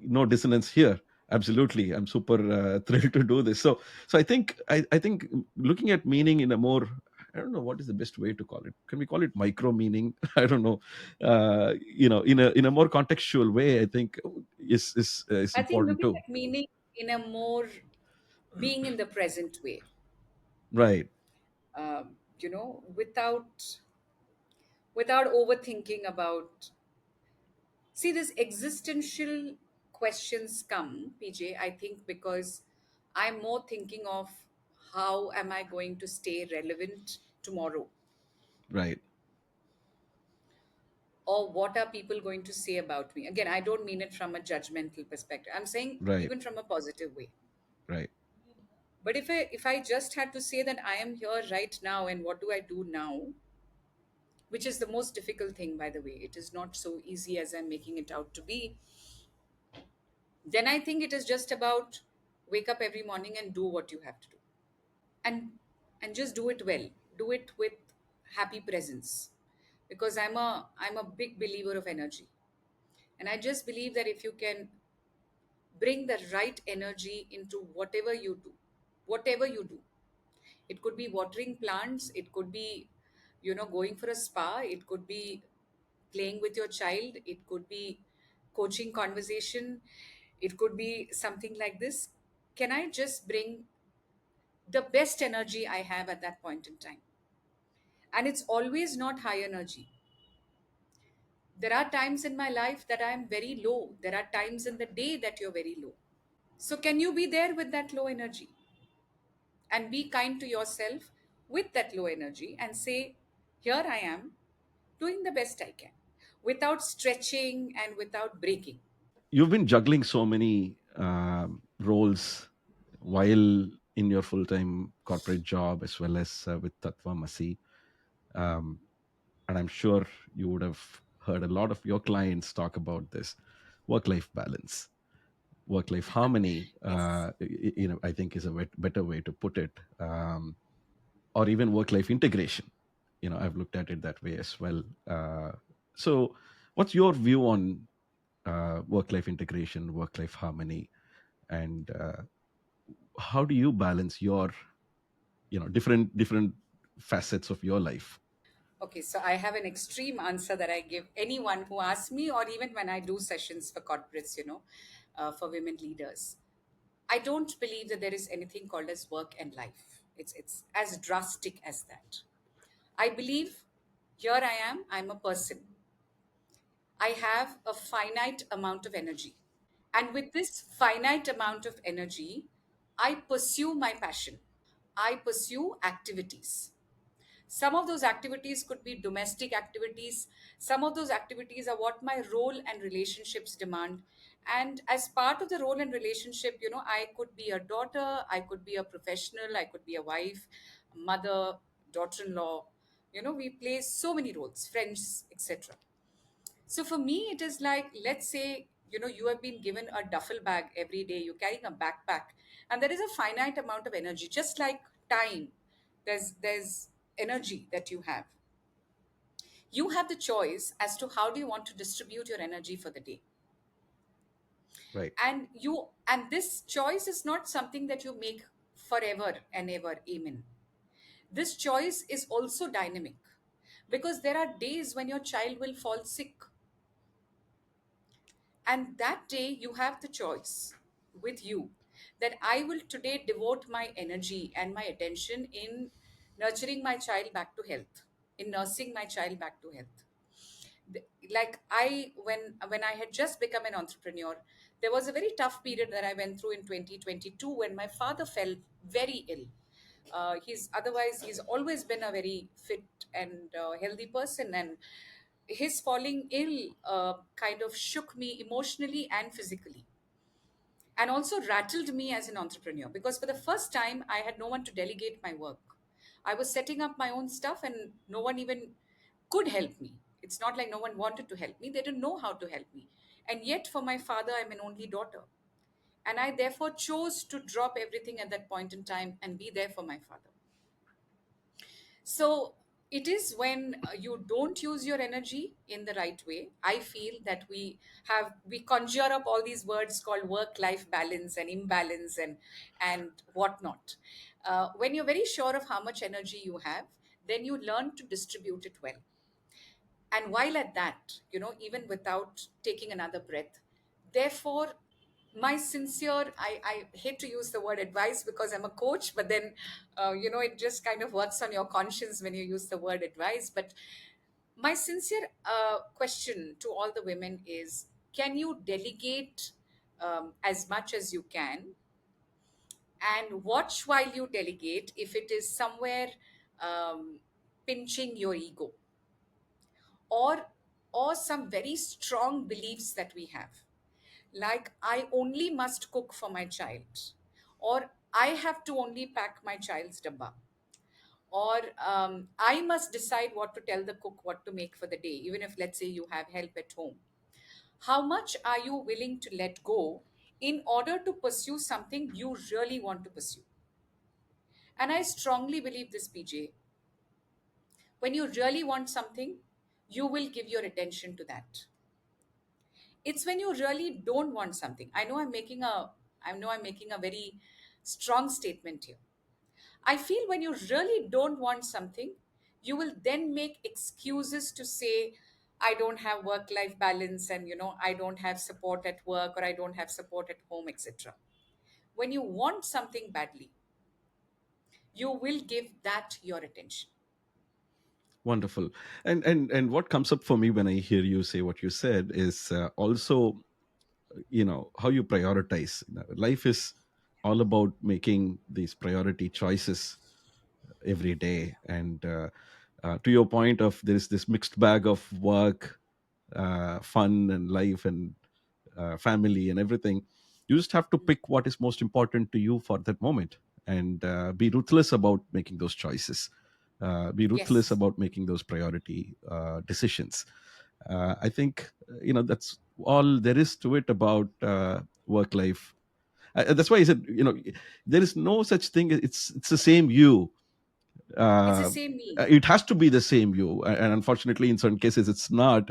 no dissonance here. Absolutely, I'm super thrilled to do this. So I think looking at meaning in a more, I don't know what is the best way to call it. Can we call it micro meaning? I don't know. In a more contextual way, I think is I think important looking too. at meaning in a more being in the present way, Right. without overthinking about. See, this existential questions come, PJ, I think, because I'm more thinking of how am I going to stay relevant tomorrow, Right. or what are people going to say about me. Again, I don't mean it from a judgmental perspective. I'm saying Right. even from a positive way. Right. But if I just had to say that I am here right now and what do I do now, which is the most difficult thing, by the way, it is not so easy as I'm making it out to be, then I think it is just about wake up every morning and do what you have to do. And just do it well. Do it with happy presence. Because I'm a big believer of energy. And I just believe that if you can bring the right energy into whatever you do. It could be watering plants, it could be, going for a spa, it could be playing with your child, it could be coaching conversation, it could be something like this. Can I just bring the best energy I have at that point in time? And it's always not high energy. There are times in my life that I am very low. There are times in the day that you're very low. So, can you be there with that low energy and be kind to yourself with that low energy and say, here I am doing the best I can without stretching and without breaking. You've been juggling so many roles while in your full-time corporate job, as well as with Tatvamasi. Um, and I'm sure you would have heard a lot of your clients talk about this work-life balance, work-life harmony. Yes. I think is a better way to put it, or even work-life integration. I've looked at it that way as well. So, what's your view on work-life integration, work-life harmony, and how do you balance your different facets of your life? Okay, so I have an extreme answer that I give anyone who asks me, or even when I do sessions for corporates, for women leaders. I don't believe that there is anything called as work and life. It's as drastic as that. I believe here I am, I'm a person. I have a finite amount of energy. And with this finite amount of energy, I pursue my passion. I pursue activities. Some of those activities could be domestic activities. Some of those activities are what my role and relationships demand. And as part of the role and relationship, I could be a daughter, I could be a professional, I could be a wife, a mother, daughter in law. We play so many roles, friends, etc. So for me, it is like, let's say, you have been given a duffel bag every day, you're carrying a backpack, and there is a finite amount of energy, just like time. There's energy that you have. You have the choice as to how do you want to distribute your energy for the day. Right. And this choice is not something that you make forever and ever, amen. This choice is also dynamic because there are days when your child will fall sick. And that day, you have the choice with you that I will today devote my energy and my attention in nurturing my child back to health, in nursing my child back to health. Like when I had just become an entrepreneur, there was a very tough period that I went through in 2022 when my father fell very ill. He's always been a very fit and healthy person, and his falling ill kind of shook me emotionally and physically, and also rattled me as an entrepreneur, because for the first time I had no one to delegate my work. I was setting up my own stuff and no one even could help me. It's not like no one wanted to help me, they didn't know how to help me. And yet, for my father, I'm an only daughter. And I therefore chose to drop everything at that point in time and be there for my father. So it is when you don't use your energy in the right way, I feel that we conjure up all these words called work life balance and imbalance and whatnot. When you're very sure of how much energy you have, then you learn to distribute it well. And while at that, even without taking another breath, therefore, my sincere, I hate to use the word advice because I'm a coach, but then it just kind of works on your conscience when you use the word advice. But my sincere question to all the women is, can you delegate as much as you can, and watch while you delegate if it is somewhere um, pinching your ego, or some very strong beliefs that we have, like I only must cook for my child, or I have to only pack my child's dabba, or I must decide what to tell the cook what to make for the day, even if, let's say, you have help at home. How much are you willing to let go in order to pursue something you really want to pursue? And I strongly believe this, PJ. When you really want something, you will give your attention to that. It's when you really don't want something. I know I'm making a very strong statement here. I feel when you really don't want something, you will then make excuses to say, I don't have work life balance, and I don't have support at work, or I don't have support at home, etc. When you want something badly, you will give that your attention. Wonderful. And what comes up for me when I hear you say what you said is also, how you prioritize. Life is all about making these priority choices every day. And to your point of, there is this mixed bag of work, fun and life and family and everything. You just have to pick what is most important to you for that moment, and be ruthless about making those choices. Be ruthless Yes. about making those priority decisions. I think that's all there is to it about work life. That's why I said, there is no such thing. It's the same you. It's the uh, same me. it has to be the same you, and unfortunately in certain cases it's not,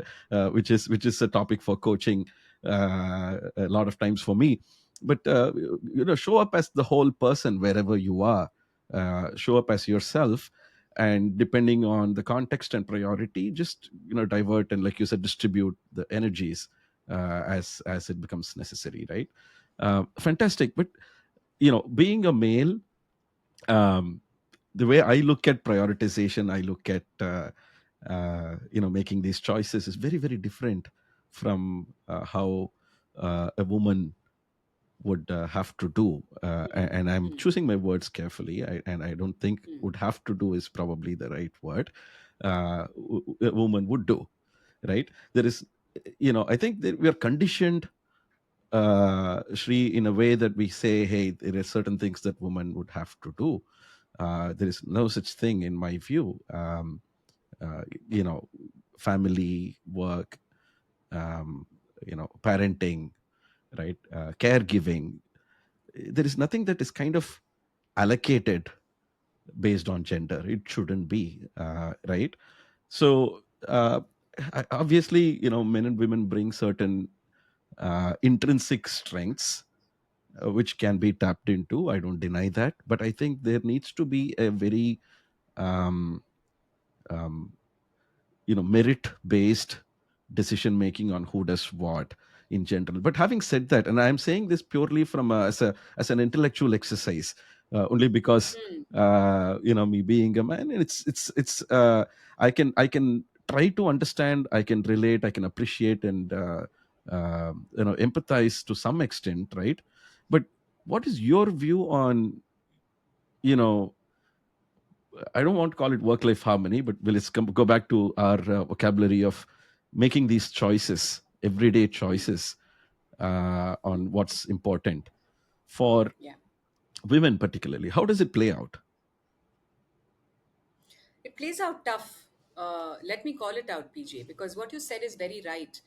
which is a topic for coaching a lot of times for me. But show up as the whole person wherever you are. Show up as yourself, and depending on the context and priority, just divert and, like you said, distribute the energies as it becomes necessary, right? Fantastic. But being a male, um, the way I look at prioritization, I look at making these choices is very, very different from how a woman would have to do. And I'm Hmm. choosing my words carefully, and I don't think Hmm. would have to do is probably the right word. A woman would do, right? There is, I think that we are conditioned, Shri, in a way that we say, hey, there are certain things that women would have to do. There is no such thing in my view. Uh, you know, family, work, parenting, right? Caregiving. There is nothing that is kind of allocated based on gender. It shouldn't be, right? So, obviously, men and women bring certain intrinsic strengths which can be tapped into. I don't deny that, but I think there needs to be a very um, um, merit based decision making on who does what in general. But having said that, and I'm saying this purely from as an intellectual exercise, only because Hmm. me being a man, and it's I can try to understand, I can relate, I can appreciate, and empathize to some extent, right? But what is your view on, you know I don't want to call it work life harmony, but let's go back to our vocabulary of making these choices, everyday choices, on what's important for Yeah. women particularly? How does it play out? It plays out tough. Let me call it out, PJ, because what you said is very right.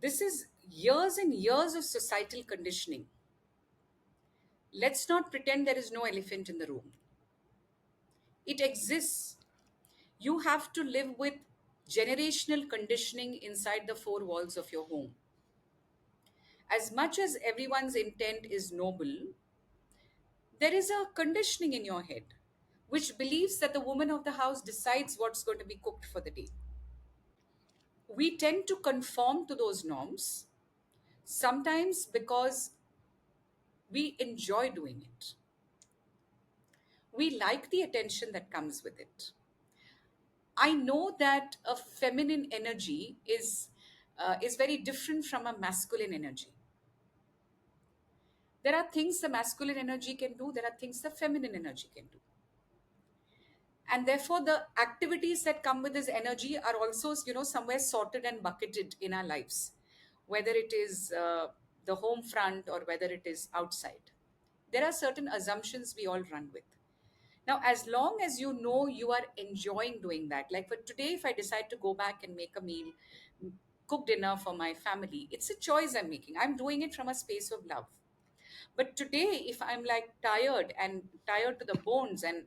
This is years and years of societal conditioning. Let's not pretend there is no elephant in the room. It exists. You have to live with generational conditioning inside the four walls of your home. As much as everyone's intent is noble, there is a conditioning in your head which believes that the woman of the house decides what's going to be cooked for the day. We tend to conform to those norms, sometimes because we enjoy doing it. We like the attention that comes with it. I know that a feminine energy is very different from a masculine energy. There are things the masculine energy can do, there are things the feminine energy can do. And therefore, the activities that come with this energy are also, somewhere sorted and bucketed in our lives, whether it is the home front or whether it is outside. There are certain assumptions we all run with. Now, as long as you know you are enjoying doing that, like for today, if I decide to go back and make a meal, cook dinner for my family, it's a choice I'm making. I'm doing it from a space of love. But today, if I'm like tired and tired to the bones, and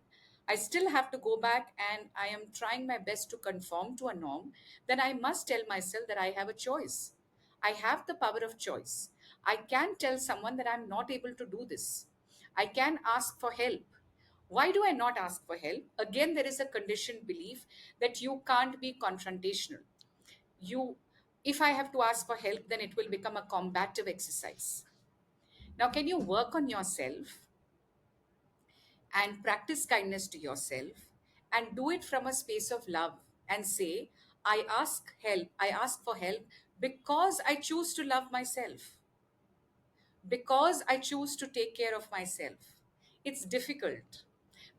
I still have to go back and I am trying my best to conform to a norm, then I must tell myself that I have a choice. I have the power of choice. I can tell someone that I'm not able to do this. I can ask for help. Why do I not ask for help? Again, there is a conditioned belief that you can't be confrontational. You, if I have to ask for help, then it will become a combative exercise. Now, can you work on yourself and practice kindness to yourself and do it from a space of love and say, I ask for help because I choose to love myself, because I choose to take care of myself. It's difficult.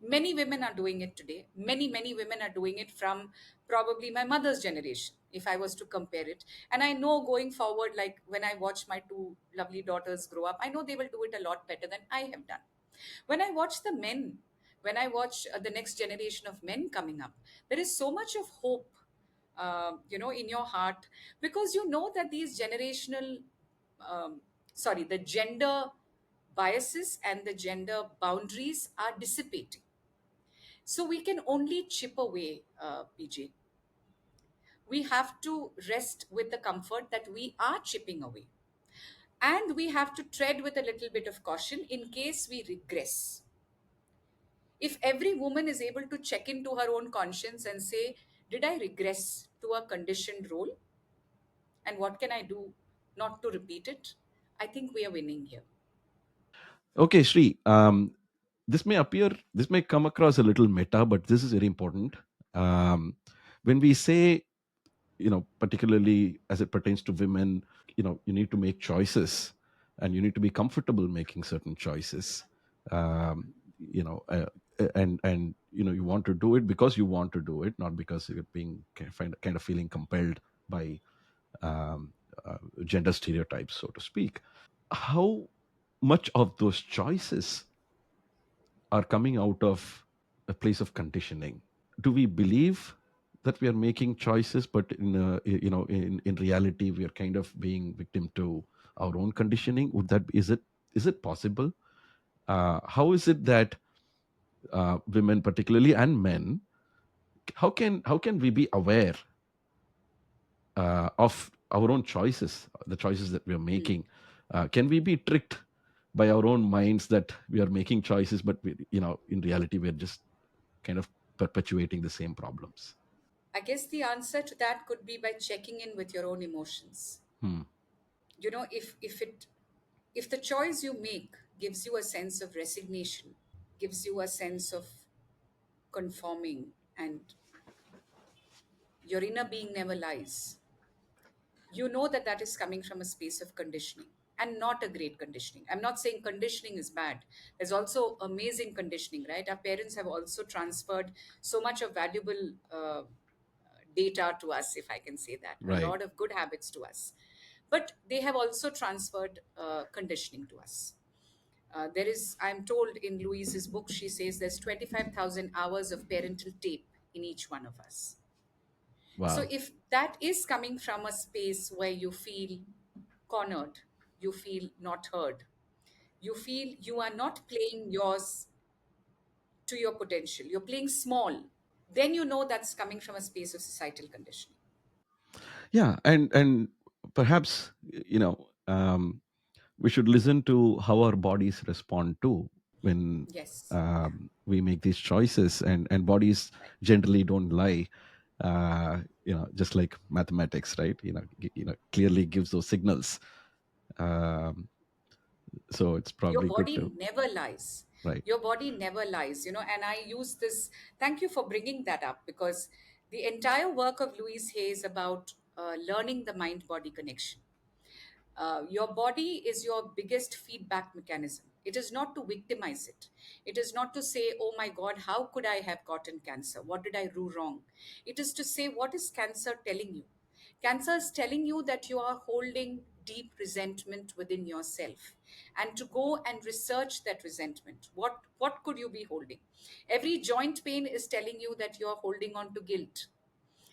Many women are doing it today. Many women are doing it from probably my mother's generation, if I was to compare it. And I know going forward, like when I watch my two lovely daughters grow up, I know they will do it a lot better than I have done. When I watch the men, when I watch the next generation of men coming up, there is so much of hope, in your heart, because you know that these generational, um, sorry, the gender biases and the gender boundaries are dissipating. So we can only chip away, PJ. We have to rest with the comfort that we are chipping away. And we have to tread with a little bit of caution in case we regress. If every woman is able to check into her own conscience and say, did I regress to a conditioned role? And what can I do not to repeat it? I think we are winning here. Okay, Sri. This may come across a little meta, but this is very important. When we say, particularly as it pertains to women, you need to make choices, and you need to be comfortable making certain choices. Um, you know, uh, and you want to do it because you want to do it, not because you're being kind of feeling compelled by um, gender stereotypes, so to speak. How much of those choices are coming out of a place of conditioning? Do we believe that we are making choices, but in reality we are kind of being victim to our own conditioning? Would that is it possible? How is it that women particularly and men, how can we be aware of our own choices, the choices that we are Hmm. making? Can we be tricked by our own minds that we are making choices, but in reality we're just kind of perpetuating the same problems? I guess the answer to that could be by checking in with your own emotions. Hmm. If the choice you make gives you a sense of resignation, gives you a sense of conforming, and your inner being never lies, you know that that is coming from a space of conditioning and not a great conditioning. I'm not saying conditioning is bad. There's also amazing conditioning, right? Our parents have also transferred so much of valuable data to us, if I can say that, a Right. lot of good habits to us. But they have also transferred conditioning to us. There is, I'm told in Louise's book, she says there's 25,000 hours of parental tape in each one of us. So Wow. if that is coming from a space where you feel cornered, you feel not heard, you feel you are not playing yours to your potential, you're playing small, then you know that's coming from a space of societal conditioning. Yeah, and perhaps we should listen to how our bodies respond to when Yes. Yeah. we make these choices, and bodies Right. generally don't lie. Just like mathematics, right? Clearly gives those signals. Um, so it's Your probably good body to. never lies. Right. Your body never lies, and I use this. Thank you for bringing that up, because the entire work of Louise Hay is about learning the mind body connection. Your body is your biggest feedback mechanism. It is not to victimize it. It is not to say, oh my God, how could I have gotten cancer? What did I do wrong? It is to say, what is cancer telling you? Cancer is telling you that you are holding deep resentment within yourself, and to go and research that resentment. What could you be holding? Every joint pain is telling you that you are holding on to guilt,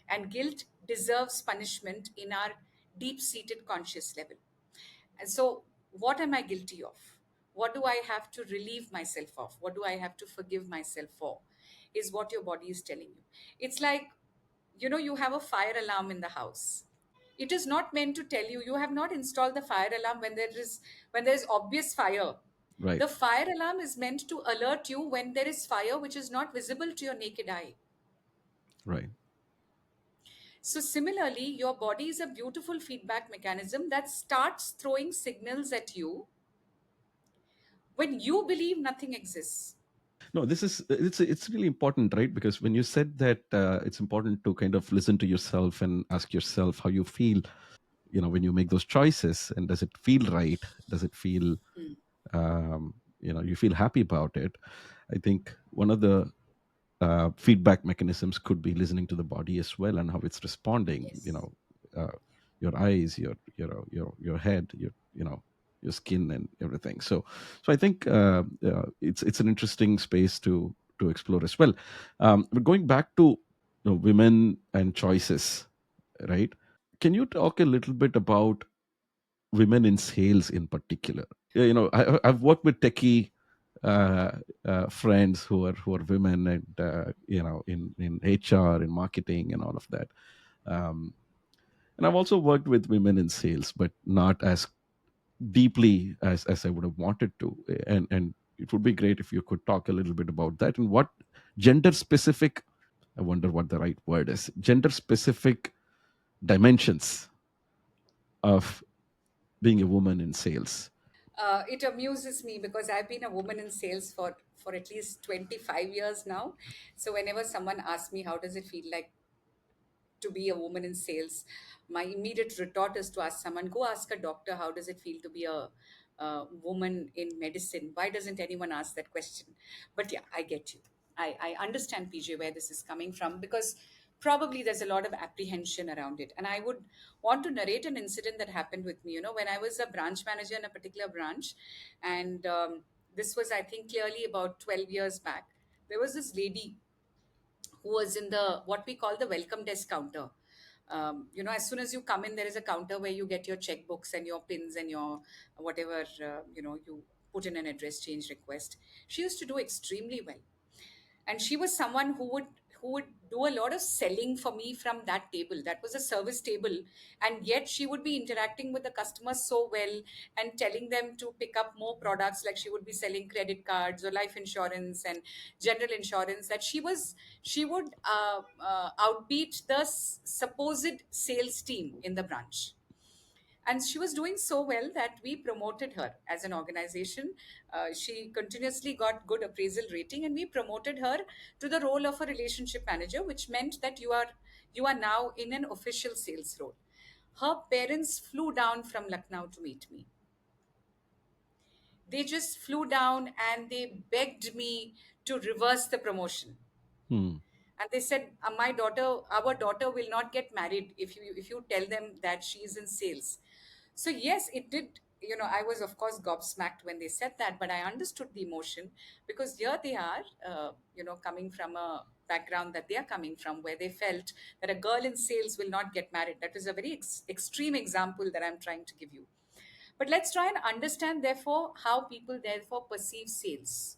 and guilt deserves punishment in our deep seated conscious level. And so, what am I guilty of? What do I have to relieve myself of? What do I have to forgive myself for? Is what your body is telling you. It's like, you have a fire alarm in the house. It is not meant to tell you. You have not installed the fire alarm when there is obvious fire. Right. The fire alarm is meant to alert you when there is fire which is not visible to your naked eye. Right. So, similarly, your body is a beautiful feedback mechanism that starts throwing signals at you when you believe nothing exists. No, it's really important, right? Because when you said that it's important to kind of listen to yourself and ask yourself how you feel, when you make those choices, and does it feel right? Does it feel Mm. you feel happy about it? I think one of the feedback mechanisms could be listening to the body as well, and how it's responding. Yes. Uh, your eyes, your head, your skin, and everything. So I think it's an interesting space to explore as well. But going back to women and choices, right? Can you talk a little bit about women in sales in particular? Yeah, I've worked with techie uh, friends who are women, and in HR, in marketing, and all of that. Um, and I've also worked with women in sales, but not as deeply as I would have wanted to. And it would be great if you could talk a little bit about that, and what gender specific. I wonder what the right word is. Gender specific dimensions of being a woman in sales. It amuses me because I've been a woman in sales for at least 25 years now. So whenever someone asks me how does it feel like to be a woman in sales, my immediate retort is to ask someone, go ask a doctor, how does it feel to be a woman in medicine? Why doesn't anyone ask that question? But yeah, I get you. I understand, PJ, where this is coming from, because probably there's a lot of apprehension around it. And I would want to narrate an incident that happened with me, when I was a branch manager in a particular branch. And this was, I think, clearly about 12 years back. There was this lady who was in the what we call the welcome desk counter. As soon as you come in, there is a counter where you get your checkbooks and your pins and your whatever, you put in an address change request. She used to do extremely well, and she was someone who would do a lot of selling for me from that table. That was a service table, and yet she would be interacting with the customers so well and telling them to pick up more products, like she would be selling credit cards or life insurance and general insurance, that she would outbeat the supposed sales team in the branch. And she was doing so well that we promoted her as an organization. She continuously got good appraisal rating, and we promoted her to the role of a relationship manager, which meant that you are now in an official sales role. Her parents flew down from Lucknow to meet me. They just flew down and they begged me to reverse the promotion. Hmm. and they said, my daughter, our daughter will not get married if you tell them that she is in sales. So yes, it did. I was of course gobsmacked when they said that, but I understood the emotion, because here they are, coming from a background that they are coming from, where they felt that a girl in sales will not get married. That is a very extreme example that I'm trying to give you. But let's try and understand, therefore, how people therefore perceive sales.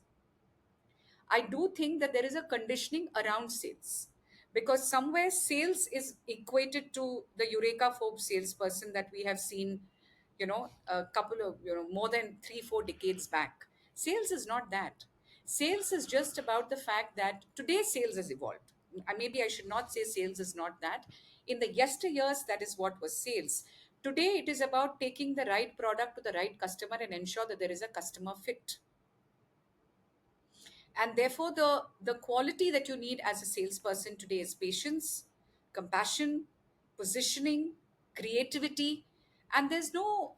I do think that there is a conditioning around sales, because somewhere sales is equated to the Eureka Forbes salesperson that we have seen, a couple of, more than 3, 4 decades back. Sales is not that. Sales is just about the fact that today sales has evolved. Maybe I should not say sales is not that. In the yesteryears, that is what was sales. Today, it is about taking the right product to the right customer and ensure that there is a customer fit. And therefore, the quality that you need as a salesperson today is patience, compassion, positioning, creativity. And there's no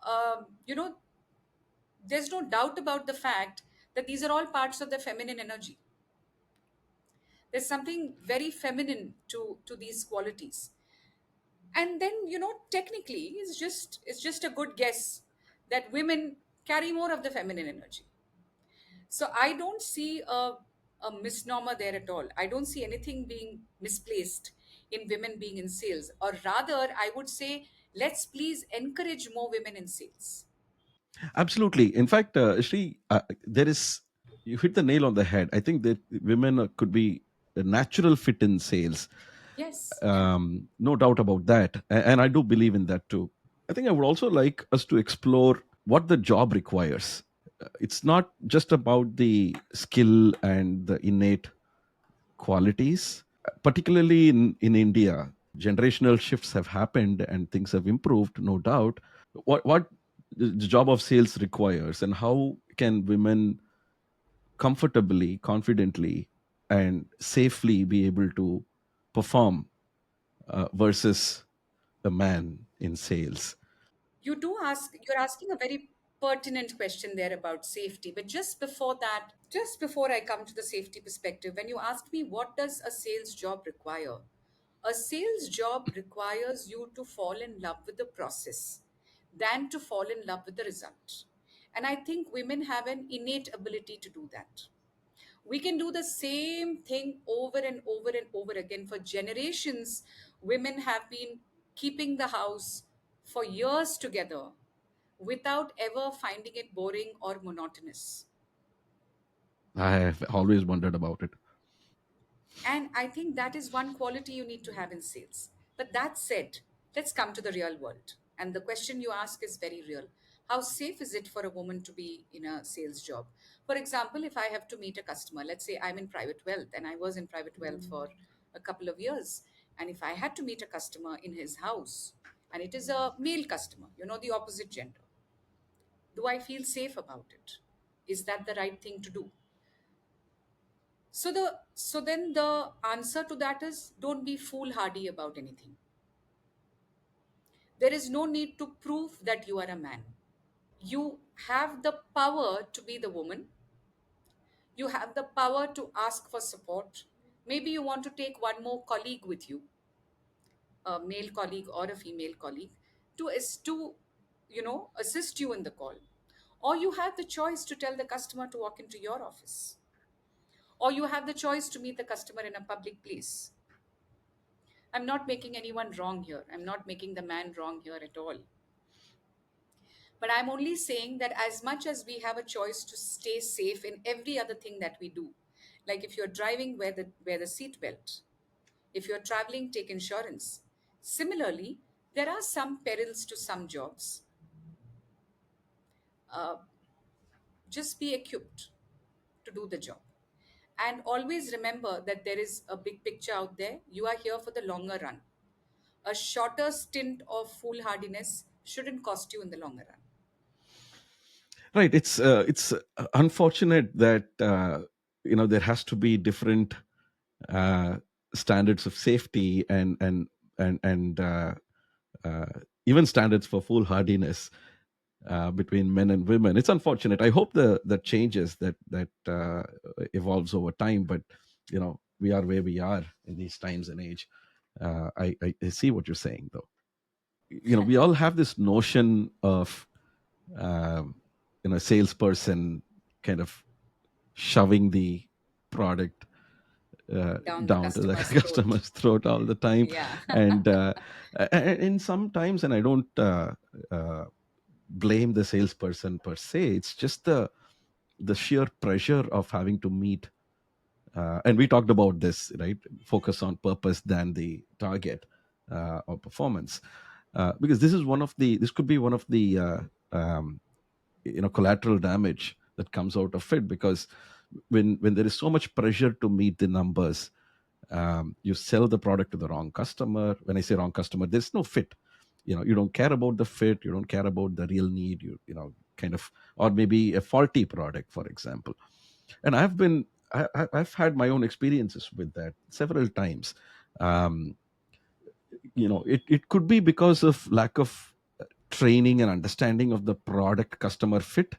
doubt about the fact that these are all parts of the feminine energy. There's something very feminine to these qualities. And then, technically, it's just a good guess that women carry more of the feminine energy. So I don't see a misnomer there at all. I don't see anything being misplaced in women being in sales. Or rather, I would say, let's please encourage more women in sales. Absolutely. In fact, Shri, there is, you hit the nail on the head. I think that women could be a natural fit in sales. Yes, yeah. No doubt about that. And I do believe in that too. I think I would also like us to explore what the job requires. It's not just about the skill and the innate qualities, particularly in India. Generational shifts have happened and things have improved, no doubt. What the job of sales requires, and how can women comfortably, confidently, and safely be able to perform versus a man in sales. You're asking a very pertinent question there about safety. But just before I come to the safety perspective, when you asked me what does a sales job require, a sales job requires you to fall in love with the process than to fall in love with the result. And I think women have an innate ability to do that. We can do the same thing over and over and over again. For generations, women have been keeping the house for years together without ever finding it boring or monotonous. I have always wondered about it. And I think that is one quality you need to have in sales. But that said, let's come to the real world. And the question you ask is very real. How safe is it for a woman to be in a sales job? For example, if I have to meet a customer, let's say I'm in private wealth and I was in private wealth for a couple of years. And if I had to meet a customer in his house, and it is a male customer, the opposite gender, do I feel safe about it? Is that the right thing to do? So then the answer to that is, don't be foolhardy about anything. There is no need to prove that you are a man. You have the power to be the woman. You have the power to ask for support. Maybe you want to take one more colleague with you, a male colleague or a female colleague, to assist you in the call. Or you have the choice to tell the customer to walk into your office. Or you have the choice to meet the customer in a public place. I'm not making anyone wrong here. I'm not making the man wrong here at all. But I'm only saying that as much as we have a choice to stay safe in every other thing that we do, like if you're driving, wear the seat belt. If you're traveling, take insurance. Similarly, there are some perils to some jobs. Uh, just be equipped to do the job. And always remember that there is a big picture out there. You are here for the longer run. A shorter stint of foolhardiness shouldn't cost you in the longer run. Right. It's unfortunate that there has to be different uh, standards of safety and uh, even standards for foolhardiness between men and women. It's unfortunate. I hope that changes, that evolves over time. But we are where we are in these times and age. I see what you're saying, though. We all have this notion of um, salesperson kind of shoving the product Down the down to the customer's throat. customer's throat all the time, Yeah. and in sometimes, and I don't uh, blame the salesperson per se. It's just the sheer pressure of having to meet, and we talked about this, right? Focus on purpose than the target or performance, because this could be one of the um, collateral damage that comes out of it, because when there is so much pressure to meet the numbers, you sell the product to the wrong customer. When I say wrong customer, there's no fit. You don't care about the fit, you don't care about the real need, kind of, or maybe a faulty product, for example. And I've had my own experiences with that several times. um, it could be because of lack of training and understanding of the product customer fit.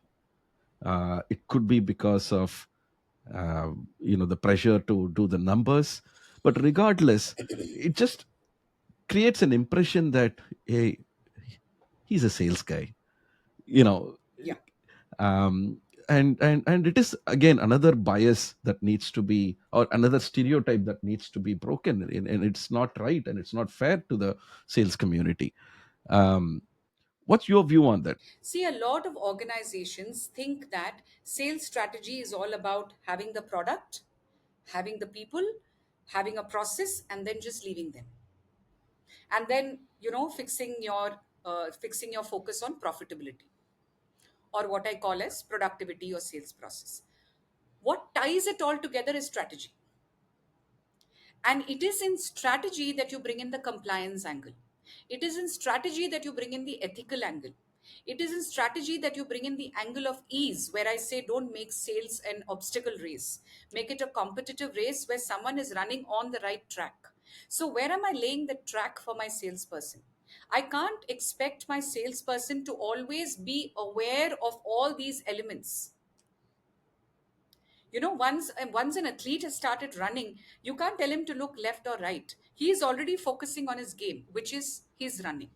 It could be because of the pressure to do the numbers. But regardless, it just creates an impression that, hey, he's a sales guy, you know Yeah. um, and it is again another bias that needs to be, or another stereotype that needs to be broken, and it's not right and it's not fair to the sales community. um, what's your view on that? See, a lot of organizations think that sales strategy is all about having the product, having the people, having a process, and then just leaving them. And then, fixing your focus on profitability, or what I call as productivity or sales process. What ties it all together is strategy. And it is in strategy that you bring in the compliance angle. It is in strategy that you bring in the ethical angle. It is in strategy that you bring in the angle of ease, where I say don't make sales an obstacle race. Make it a competitive race where someone is running on the right track. So, where am I laying the track for my salesperson? I can't expect my salesperson to always be aware of all these elements. Once an athlete has started running, you can't tell him to look left or right. He is already focusing on his game, which is his running.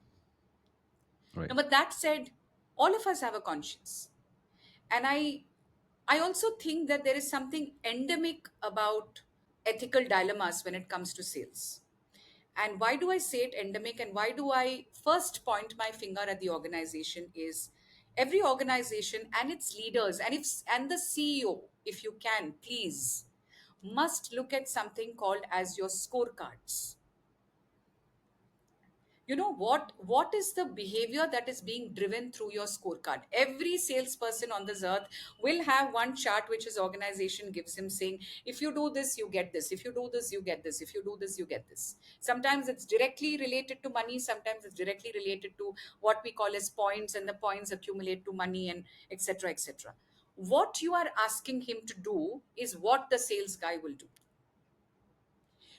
Right. Now, but that said, all of us have a conscience, and I also think that there is something endemic about ethical dilemmas when it comes to sales. And why do I say it endemic, and why do I first point my finger at the organization is every organization and its leaders and the CEO, if you can, please, must look at something called as your scorecards. What is the behavior that is being driven through your scorecard? Every salesperson on this earth will have one chart which his organization gives him, saying, if you do this you get this, if you do this you get this, if you do this you get this. Sometimes it's directly related to money, sometimes it's directly related to what we call as points, and the points accumulate to money, and etc etc. What you are asking him to do is what the sales guy will do.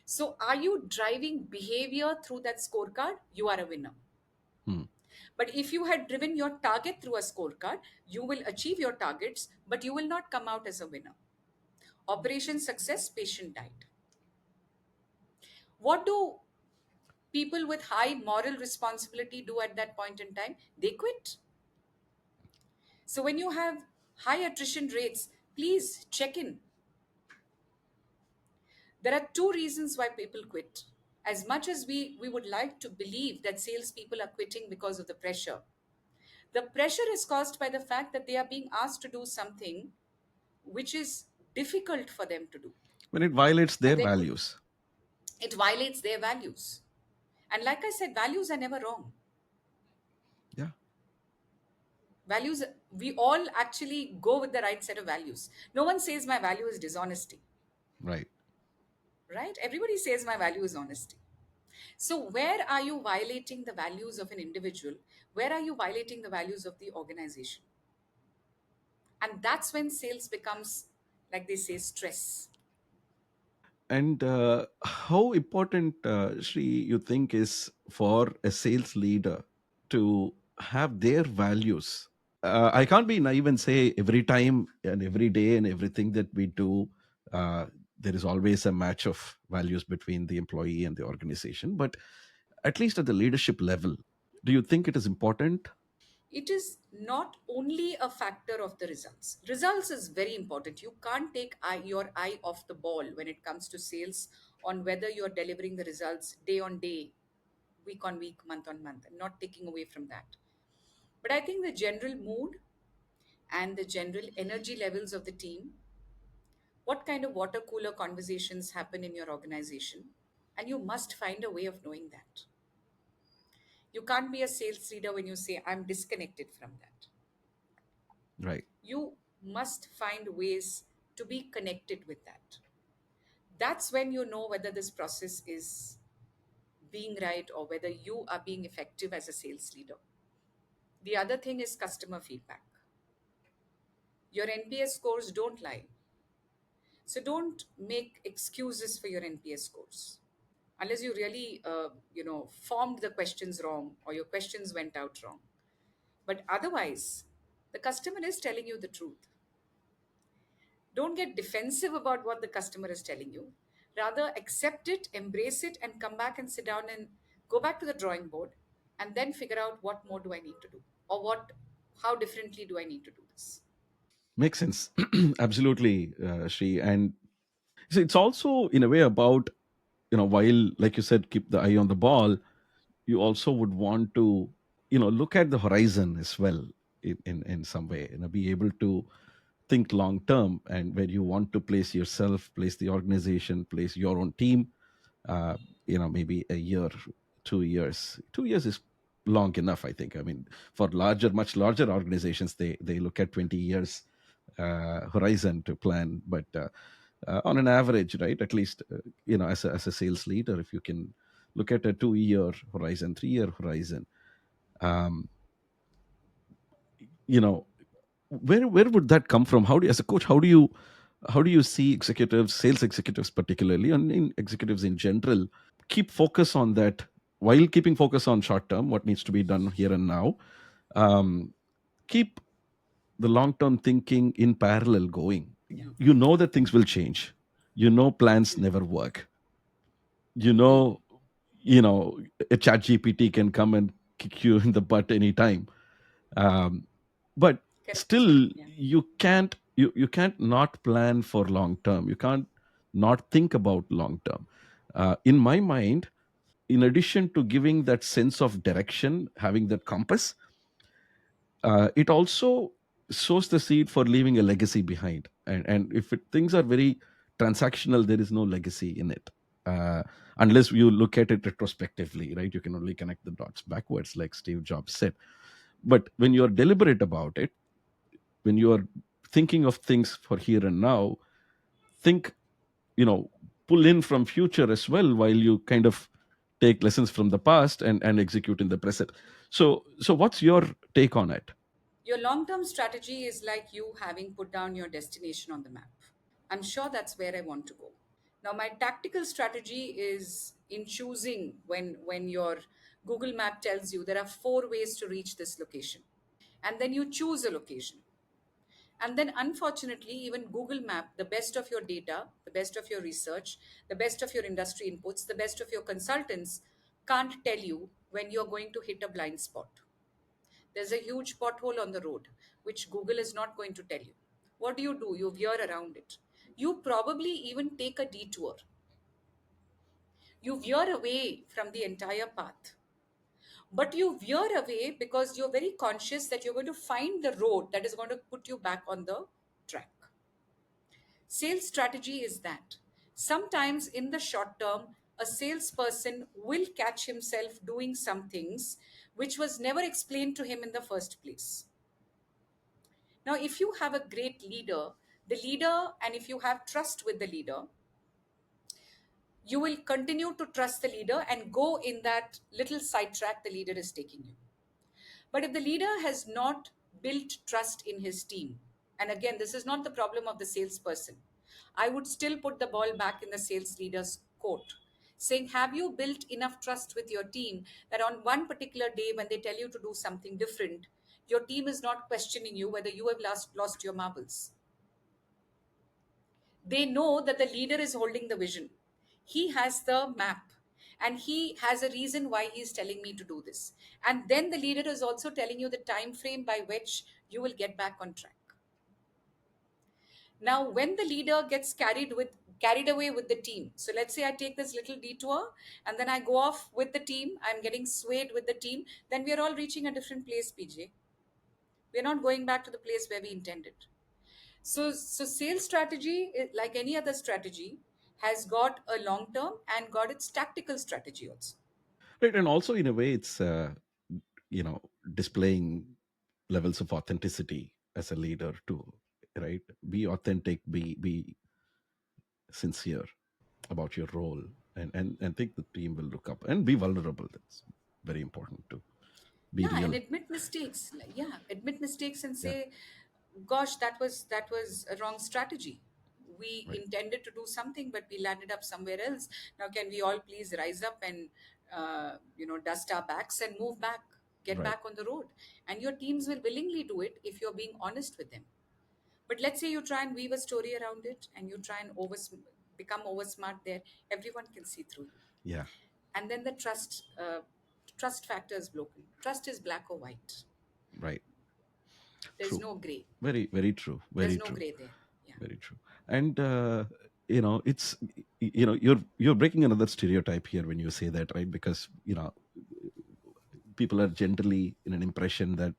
So, are you driving behavior through that scorecard? You are a winner. Hmm. But if you had driven your target through a scorecard, you will achieve your targets, but you will not come out as a winner. Operation success, patient died. What do people with high moral responsibility do at that point in time? They quit. So when you have high attrition rates, please check in. There are two reasons why people quit. As much as we would like to believe that salespeople are quitting because of the pressure, the pressure is caused by the fact that they are being asked to do something which is difficult for them to do. When it violates their And they could, values. it violates their values. And like I said, values are never wrong. Yeah. Values, we all actually go with the right set of values. No one says my value is dishonesty, Right. right? Everybody says my value is honesty. So, where are you violating the values of an individual? Where are you violating the values of the organization? And that's when sales becomes, like they say, stress. And how important, Shri, you think is for a sales leader to have their values? I can't be naive and say every time and every day and everything that we do, uh, there is always a match of values between the employee and the organization, but at least at the leadership level, do you think it is important? It is not only a factor of the results. Results is very important. You can't take your eye off the ball when it comes to sales on whether you're delivering the results day on day, week on week, month on month. I'm not taking away from that. But I think the general mood and the general energy levels of the team, what kind of water cooler conversations happen in your organization, and you must find a way of knowing that. You can't be a sales leader when you say, I'm disconnected from that. Right. You must find ways to be connected with that. That's when you know whether this process is being right or whether you are being effective as a sales leader. The other thing is customer feedback. Your NPS scores don't lie. So don't make excuses for your NPS scores. Unless you really, formed the questions wrong or your questions went out wrong. But otherwise, the customer is telling you the truth. Don't get defensive about what the customer is telling you. Rather, accept it, embrace it, and come back and sit down and go back to the drawing board and then figure out what more do I need to do or how differently do I need to do this. Makes sense. Absolutely, Shri. And so it's also in a way about, while, like you said, keep the eye on the ball, you also would want to, look at the horizon as well, in some way, be able to think long term, and where you want to place yourself, place the organization, place your own team. uh, maybe a year, 2 years. 2 years is long enough, I think. I mean, for much larger organizations, they look at 20 years horizon to plan. But on an average, right, at least, as a sales leader, if you can look at a 2-year horizon, 3-year horizon, um, you know where would that come from? How do you, as a coach, how do you see executives, sales executives particularly, and in executives in general, keep focus on that, while keeping focus on short term, what needs to be done here and now, um, keep the long term thinking in parallel going? You know that things will change. Plans never work. you Hmm. know you know a chat gpt can come and kick you in the butt anytime. um, but Correct. still, Yeah. you can't not plan for long term. You can't not think about long term. In my mind, in addition to giving that sense of direction, having that compass, it also sows the seed for leaving a legacy behind. And if things are very transactional, there is no legacy in it, uh, unless you look at it retrospectively, right? You can only connect the dots backwards, like Steve Jobs said. But when you're deliberate about it, when you are thinking of things for here and now, think, you know pull in from future as well, while you kind of take lessons from the past and execute in the present. So what's your take on it? Your long term strategy is like you having put down your destination on the map. I'm sure that's where I want to go. Now, my tactical strategy is in choosing when your Google Map tells you there are four ways to reach this location. And then you choose a location. And then, unfortunately, even Google Map, the best of your data, the best of your research, the best of your industry inputs, the best of your consultants can't tell you when you're going to hit a blind spot. There's a huge pothole on the road, which Google is not going to tell you. What do? You veer around it. You probably even take a detour. You veer away from the entire path. But you veer away because you're very conscious that you're going to find the road that is going to put you back on the track. Sales strategy is that. Sometimes in the short term, a salesperson will catch himself doing some things which was never explained to him in the first place. Now, if you have a great leader, and if you have trust with the leader, you will continue to trust the leader and go in that little sidetrack the leader is taking you. But if the leader has not built trust in his team, and again, this is not the problem of the salesperson, I would still put the ball back in the sales leader's court, saying, have you built enough trust with your team that on one particular day when they tell you to do something different, your team is not questioning you whether you have lost your marbles? They know that the leader is holding the vision. He has the map, and he has a reason why he's telling me to do this. And then the leader is also telling you the time frame by which you will get back on track. Now, when the leader gets carried away with the team, so let's say I take this little detour and then I go off with the team, I'm getting swayed with the team, then we are all reaching a different place, PJ. We're not going back to the place where we intended. So sales strategy, like any other strategy, has got a long term and got its tactical strategy also. Right, and also in a way, it's you know displaying levels of authenticity as a leader too, right? Be authentic, be sincere about your role, and think the team will look up and be vulnerable. That's very important to be Yeah, and real. admit mistakes. Yeah, admit mistakes and Yeah, say, "Gosh, that was a wrong strategy. We right, intended to do something, but we landed up somewhere else. Now, can we all please rise up and dust our backs and move back, get right. back on the road?" And your teams will willingly do it if you're being honest with them. But let's say you try and weave a story around it, and you try and become over smart there. Everyone can see through you, Yeah, and then the trust factor is broken. Trust is black or white. right. There's True. no gray. Very, very true. There's Very no true. gray there. Yeah. Very true. And it's you're breaking another stereotype here when you say that, right? Because people are generally in an impression that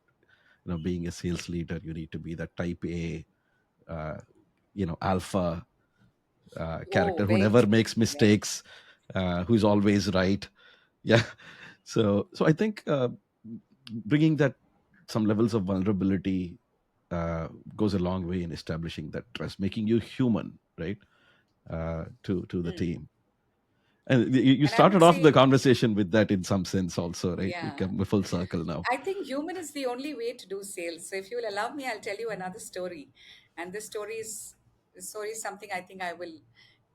being a sales leader, you need to be that type A, uh, alpha Oh, character who very never true. makes Very mistakes, true. who's always right. Yeah. So I think bringing that some levels of vulnerability goes a long way in establishing that trust, making you human, right? To the Hmm. team. And you And I started would off the say, conversation with that in some sense also, right? We yeah, come a full circle now. I think human is the only way to do sales. So if you will allow me, I'll tell you another story. And this story is something I think I will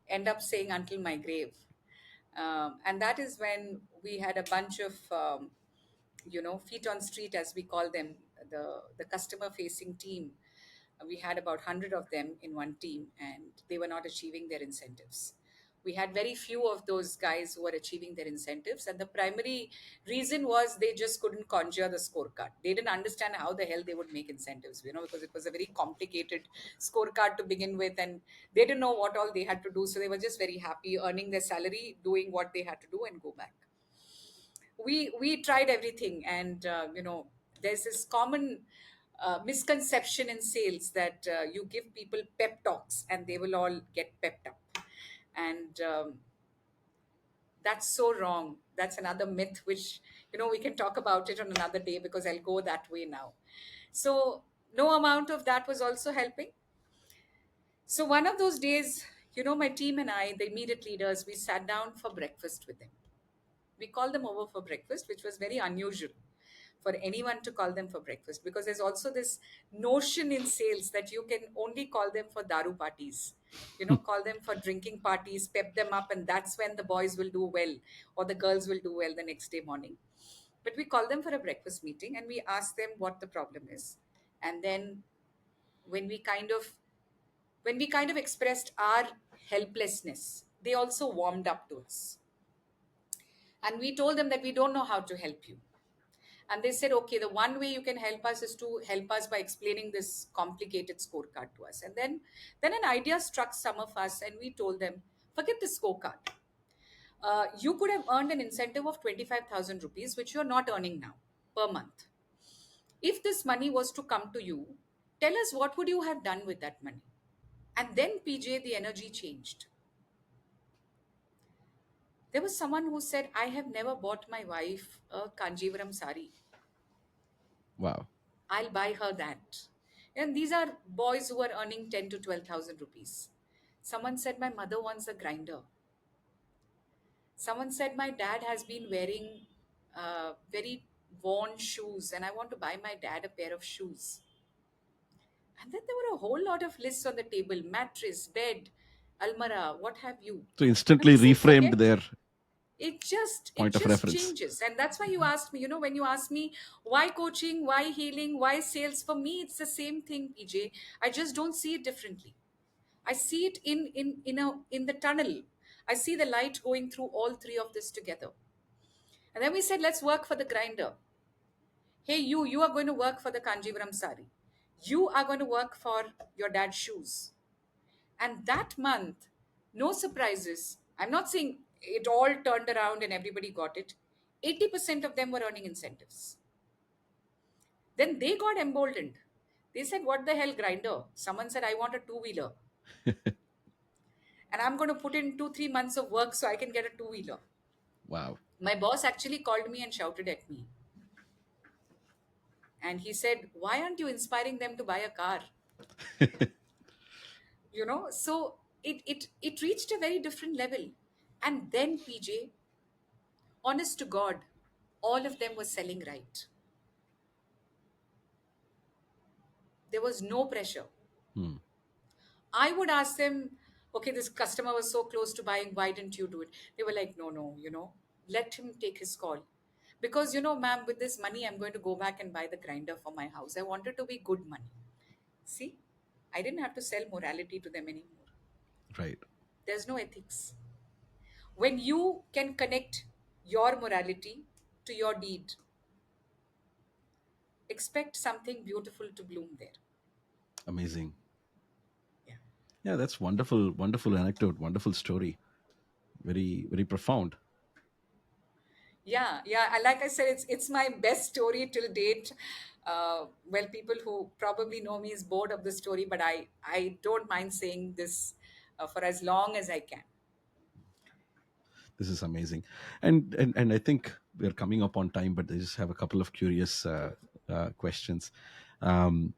end up saying until my grave. And that is when we had a bunch of feet on street, as we call them, the customer facing team. We had about 100 of them in one team, and they were not achieving their incentives. We had very few of those guys who were achieving their incentives, and the primary reason was they just couldn't conjure the scorecard. They didn't understand how the hell they would make incentives, because it was a very complicated scorecard to begin with, and they didn't know what all they had to do. So they were just very happy earning their salary, doing what they had to do, and go back. We tried everything, and there's this common misconception in sales that you give people pep talks and they will all get pepped up, and that's so wrong. That's another myth which we can talk about it on another day, because I'll go that way now. So no amount of that was also helping. So one of those days, my team and I, the immediate leaders, we sat down for breakfast with them. We called them over for breakfast, which was very unusual for anyone to call them for breakfast, because there's also this notion in sales that you can only call them for daru parties, call them for drinking parties, pep them up, and that's when the boys will do well or the girls will do well the next day morning. But we call them for a breakfast meeting and we ask them what the problem is. And then when we kind of when we kind of expressed our helplessness, they also warmed up to us. And we told them that we don't know how to help you. And they said, okay, the one way you can help us is to help us by explaining this complicated scorecard to us. And then an idea struck some of us, and we told them, forget the scorecard. You could have earned an incentive of 25,000 rupees, which you're not earning now per month. If this money was to come to you, tell us what would you have done with that money? And then, PJ, the energy changed. There was someone who said, I have never bought my wife a Kanjivaram sari. Wow. I'll buy her that. And these are boys who are earning 10 to 12,000 rupees. Someone said, my mother wants a grinder. Someone said, my dad has been wearing very worn shoes and I want to buy my dad a pair of shoes. And then there were a whole lot of lists on the table: mattress, bed, almara, what have you. So And we instantly said, reframed forget. their It point of just reference. changes. And that's why you asked me, when you ask me why coaching, why healing, why sales, for me it's the same thing, PJ. I just don't see it differently. I see it in the tunnel. I see the light going through all three of this together. And then we said, let's work for the grinder. Hey, you are going to work for the Kanjivaram sari. You are going to work for your dad's shoes. And that month, no surprises. I'm not saying it all turned around and everybody got it. 80% of them were earning incentives. Then they got emboldened. They said, what the hell, grinder? Someone said, I want a two-wheeler. And I'm going to put in 2, 3 months of work so I can get a two-wheeler. Wow. My boss actually called me and shouted at me. And he said, why aren't you inspiring them to buy a car? So it reached a very different level. And then, PJ, honest to God, all of them were selling right. There was no pressure. Hmm. I would ask them, okay, this customer was so close to buying, why didn't you do it? They were like, no, no, let him take his call. Because, ma'am, with this money, I'm going to go back and buy the grinder for my house. I want it to be good money. See, I didn't have to sell morality to them anymore. Right. There's no ethics. When you can connect your morality to your deed, expect something beautiful to bloom there. Amazing. Yeah. Yeah, that's wonderful. Wonderful anecdote. Wonderful story. Very, very profound. Yeah, yeah. Like I said, it's my best story till date. Well, people who probably know me is bored of the story, but I don't mind saying this for as long as I can. This is amazing. And I think we're coming up on time, but I just have a couple of curious questions. Um,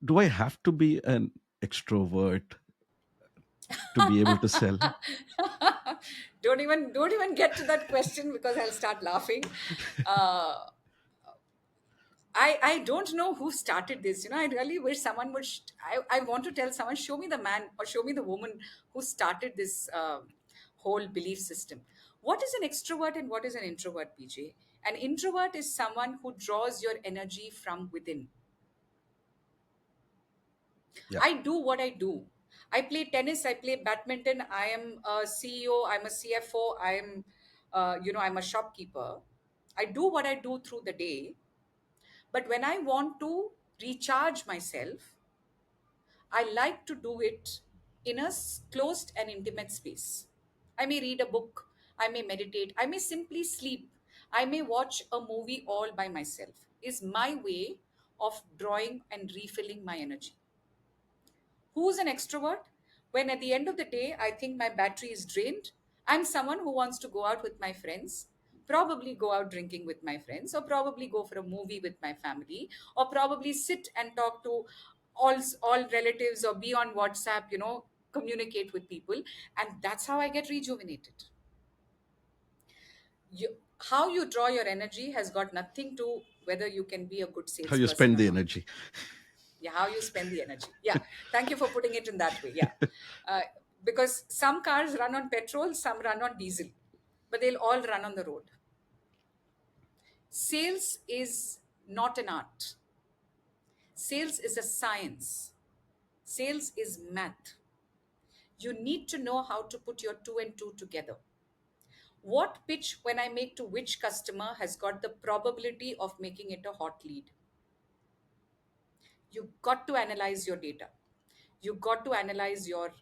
do I have to be an extrovert to be able to sell? Don't even get to that question because I'll start laughing. Uh, I don't know who started this. I really wish someone would. I want to tell someone, show me the man or show me the woman who started this whole belief system. What is an extrovert and what is an introvert, PJ? An introvert is someone who draws your energy from within. Yeah. I do what I do. I play tennis, I play badminton, I am a CEO, I'm a CFO, I'm a shopkeeper. I do what I do through the day. But when I want to recharge myself, I like to do it in a closed and intimate space. I may read a book, I may meditate, I may simply sleep, I may watch a movie all by myself. Is my way of drawing and refilling my energy. Who's an extrovert? When at the end of the day, I think my battery is drained, I'm someone who wants to go out with my friends, probably go out drinking with my friends, or probably go for a movie with my family, or probably sit and talk to all relatives or be on WhatsApp, communicate with people. And that's how I get rejuvenated. How you draw your energy has got nothing to whether you can be a good How you salesperson spend or the not. energy? Yeah, how you spend the energy. Yeah, thank you for putting it in that way. Yeah, uh, because some cars run on petrol, some run on diesel, but they'll all run on the road. Sales is not an art. Sales is a science. Sales is math. You need to know how to put your two and two together. What pitch when I make to which customer has got the probability of making it a hot lead? You got to analyze your data. You got to analyze your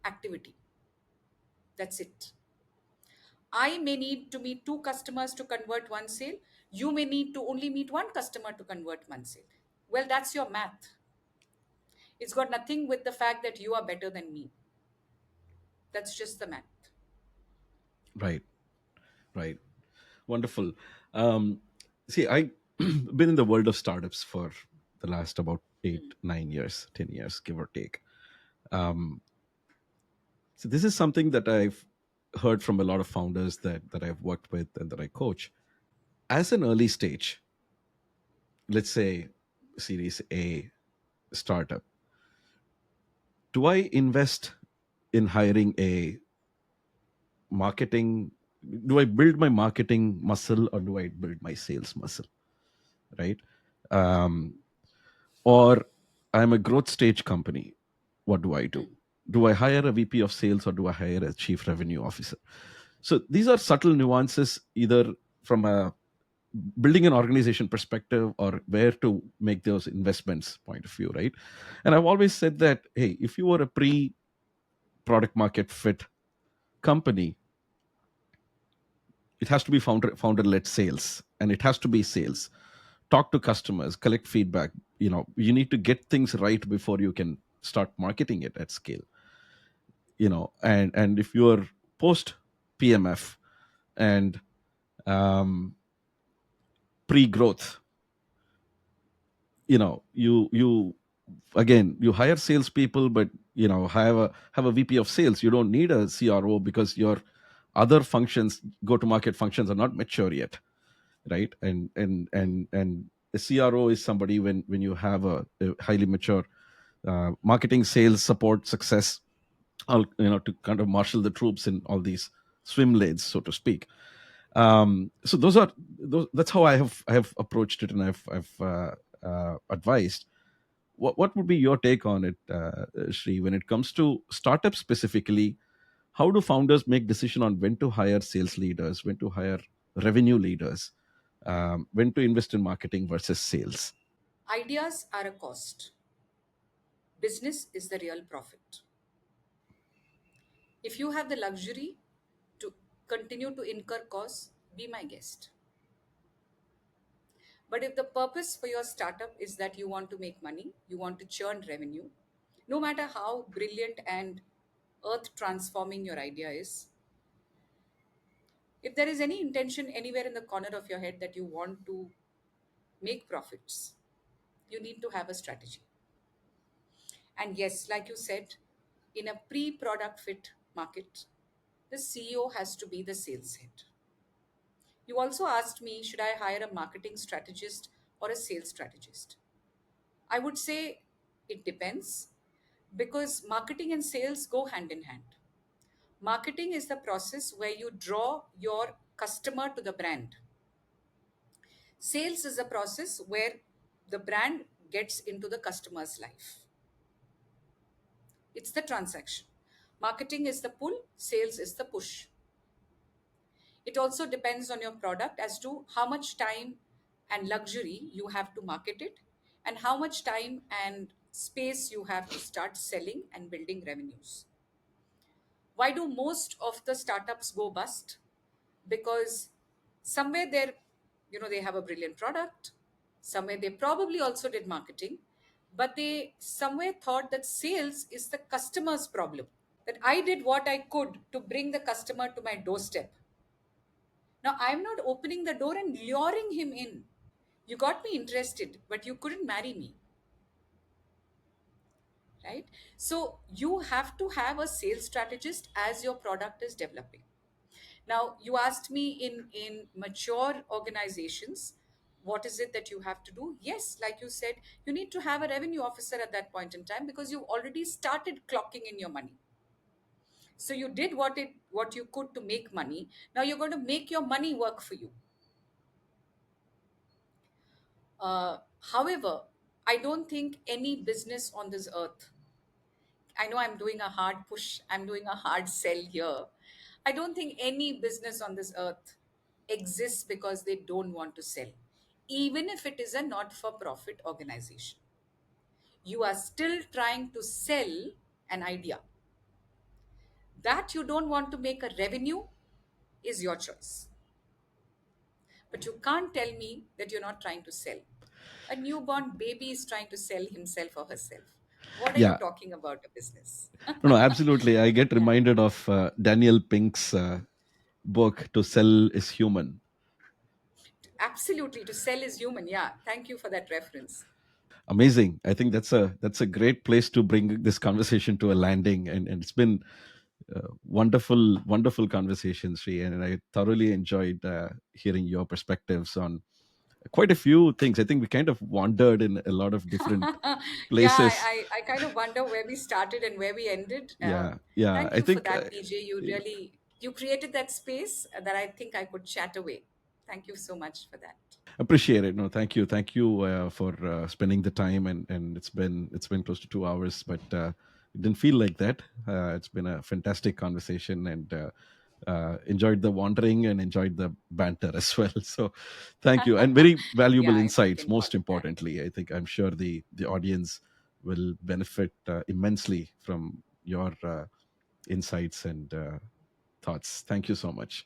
activity. That's it. I may need to meet two customers to convert one sale. You may need to only meet one customer to convert one sale. Well, that's your math. It's got nothing with the fact that you are better than me. That's just the math. Right. Right. Wonderful. Um, See, I been in the world of startups for the last about 8, 9 years, 10 years, give or take. Um, so this is something that I've heard from a lot of founders that I've worked with and that I coach. As an early stage, let's say Series A startup, do I invest in hiring a marketing? Do I build my marketing muscle or do I build my sales muscle? Right. Um, Or I'm a growth stage company. What do I do? Hmm. Do I hire a VP of sales or do I hire a chief revenue officer? So these are subtle nuances, either from a building an organization perspective or where to make those investments point of view, right? And I've always said that, hey, if you are a pre product market fit company, it has to be founder led sales, and it has to be sales. Talk to customers, collect feedback. You need to get things right before you can start marketing it at scale. And if you're post PMF and pre growth, you again, you hire salespeople, but have a VP of sales. You don't need a CRO because your other functions, go to market functions, are not mature yet, right? And a CRO is somebody when you have a highly mature marketing, sales, support, success, all, to kind of marshal the troops in all these swim lanes, so to speak. So that's how I have approached it, and I've advised. What would be your take on it, Sri, when it comes to startups specifically? How do founders make decision on when to hire sales leaders, when to hire revenue leaders, when to invest in marketing versus sales? Ideas are a cost. Business is the real profit. If you have the luxury to continue to incur costs, be my guest. But if the purpose for your startup is that you want to make money, you want to churn revenue, no matter how brilliant and earth transforming your idea is, if there is any intention anywhere in the corner of your head that you want to make profits, you need to have a strategy. And yes, like you said, in a pre product fit market, the CEO has to be the sales head. You also asked me, should I hire a marketing strategist or a sales strategist? I would say it depends, because marketing and sales go hand in hand. Marketing is the process where you draw your customer to the brand. Sales is a process where the brand gets into the customer's life. It's the transaction. Marketing is the pull, sales is the push. It also depends on your product as to how much time and luxury you have to market it, and how much time and space you have to start selling and building revenues. Why do most of the startups go bust? Because somewhere there, they have a brilliant product, somewhere they probably also did marketing, but they somewhere thought that sales is the customer's problem, that I did what I could to bring the customer to my doorstep. Now I'm not opening the door and luring him in. You got me interested, but you couldn't marry me, right? So you have to have a sales strategist as your product is developing. Now, you asked me, in mature organizations, what is it that you have to do? Yes, like you said, you need to have a revenue officer at that point in time, because you already started clocking in your money. So you did what you could to make money. Now you're going to make your money work for you. However, I don't think any business on this earth, I know I'm doing a hard push, I'm doing a hard sell here. I don't think any business on this earth exists because they don't want to sell. Even if it is a not for profit organization, you are still trying to sell an idea. That you don't want to make a revenue is your choice. But you can't tell me that you're not trying to sell. A newborn baby is trying to sell himself or herself. What are you Yeah, talking about, a business? no, absolutely. I get Yeah. reminded of Daniel Pink's book, "To Sell Is Human." Absolutely. To sell is human. Yeah. Thank you for that reference. Amazing. I think that's a great place to bring this conversation to a landing, and it's been wonderful conversation, Sri, and I thoroughly enjoyed hearing your perspectives on quite a few things. I think we kind of wandered in a lot of different Yeah, places. I kind of wonder where we started and where we ended. Yeah, Thank I you for think that, PJ. You created that space that I think I could chat away. Thank you so much for that. Appreciate it. No, thank you for spending the time, and it's been close to 2 hours, but it didn't feel like that. It's been a fantastic conversation, and enjoyed the wandering and enjoyed the banter as well. So, thank you, and very Yeah, valuable I insights. second all Most of that. importantly, I think I'm sure the audience will benefit immensely from your insights and thoughts. Thank you so much.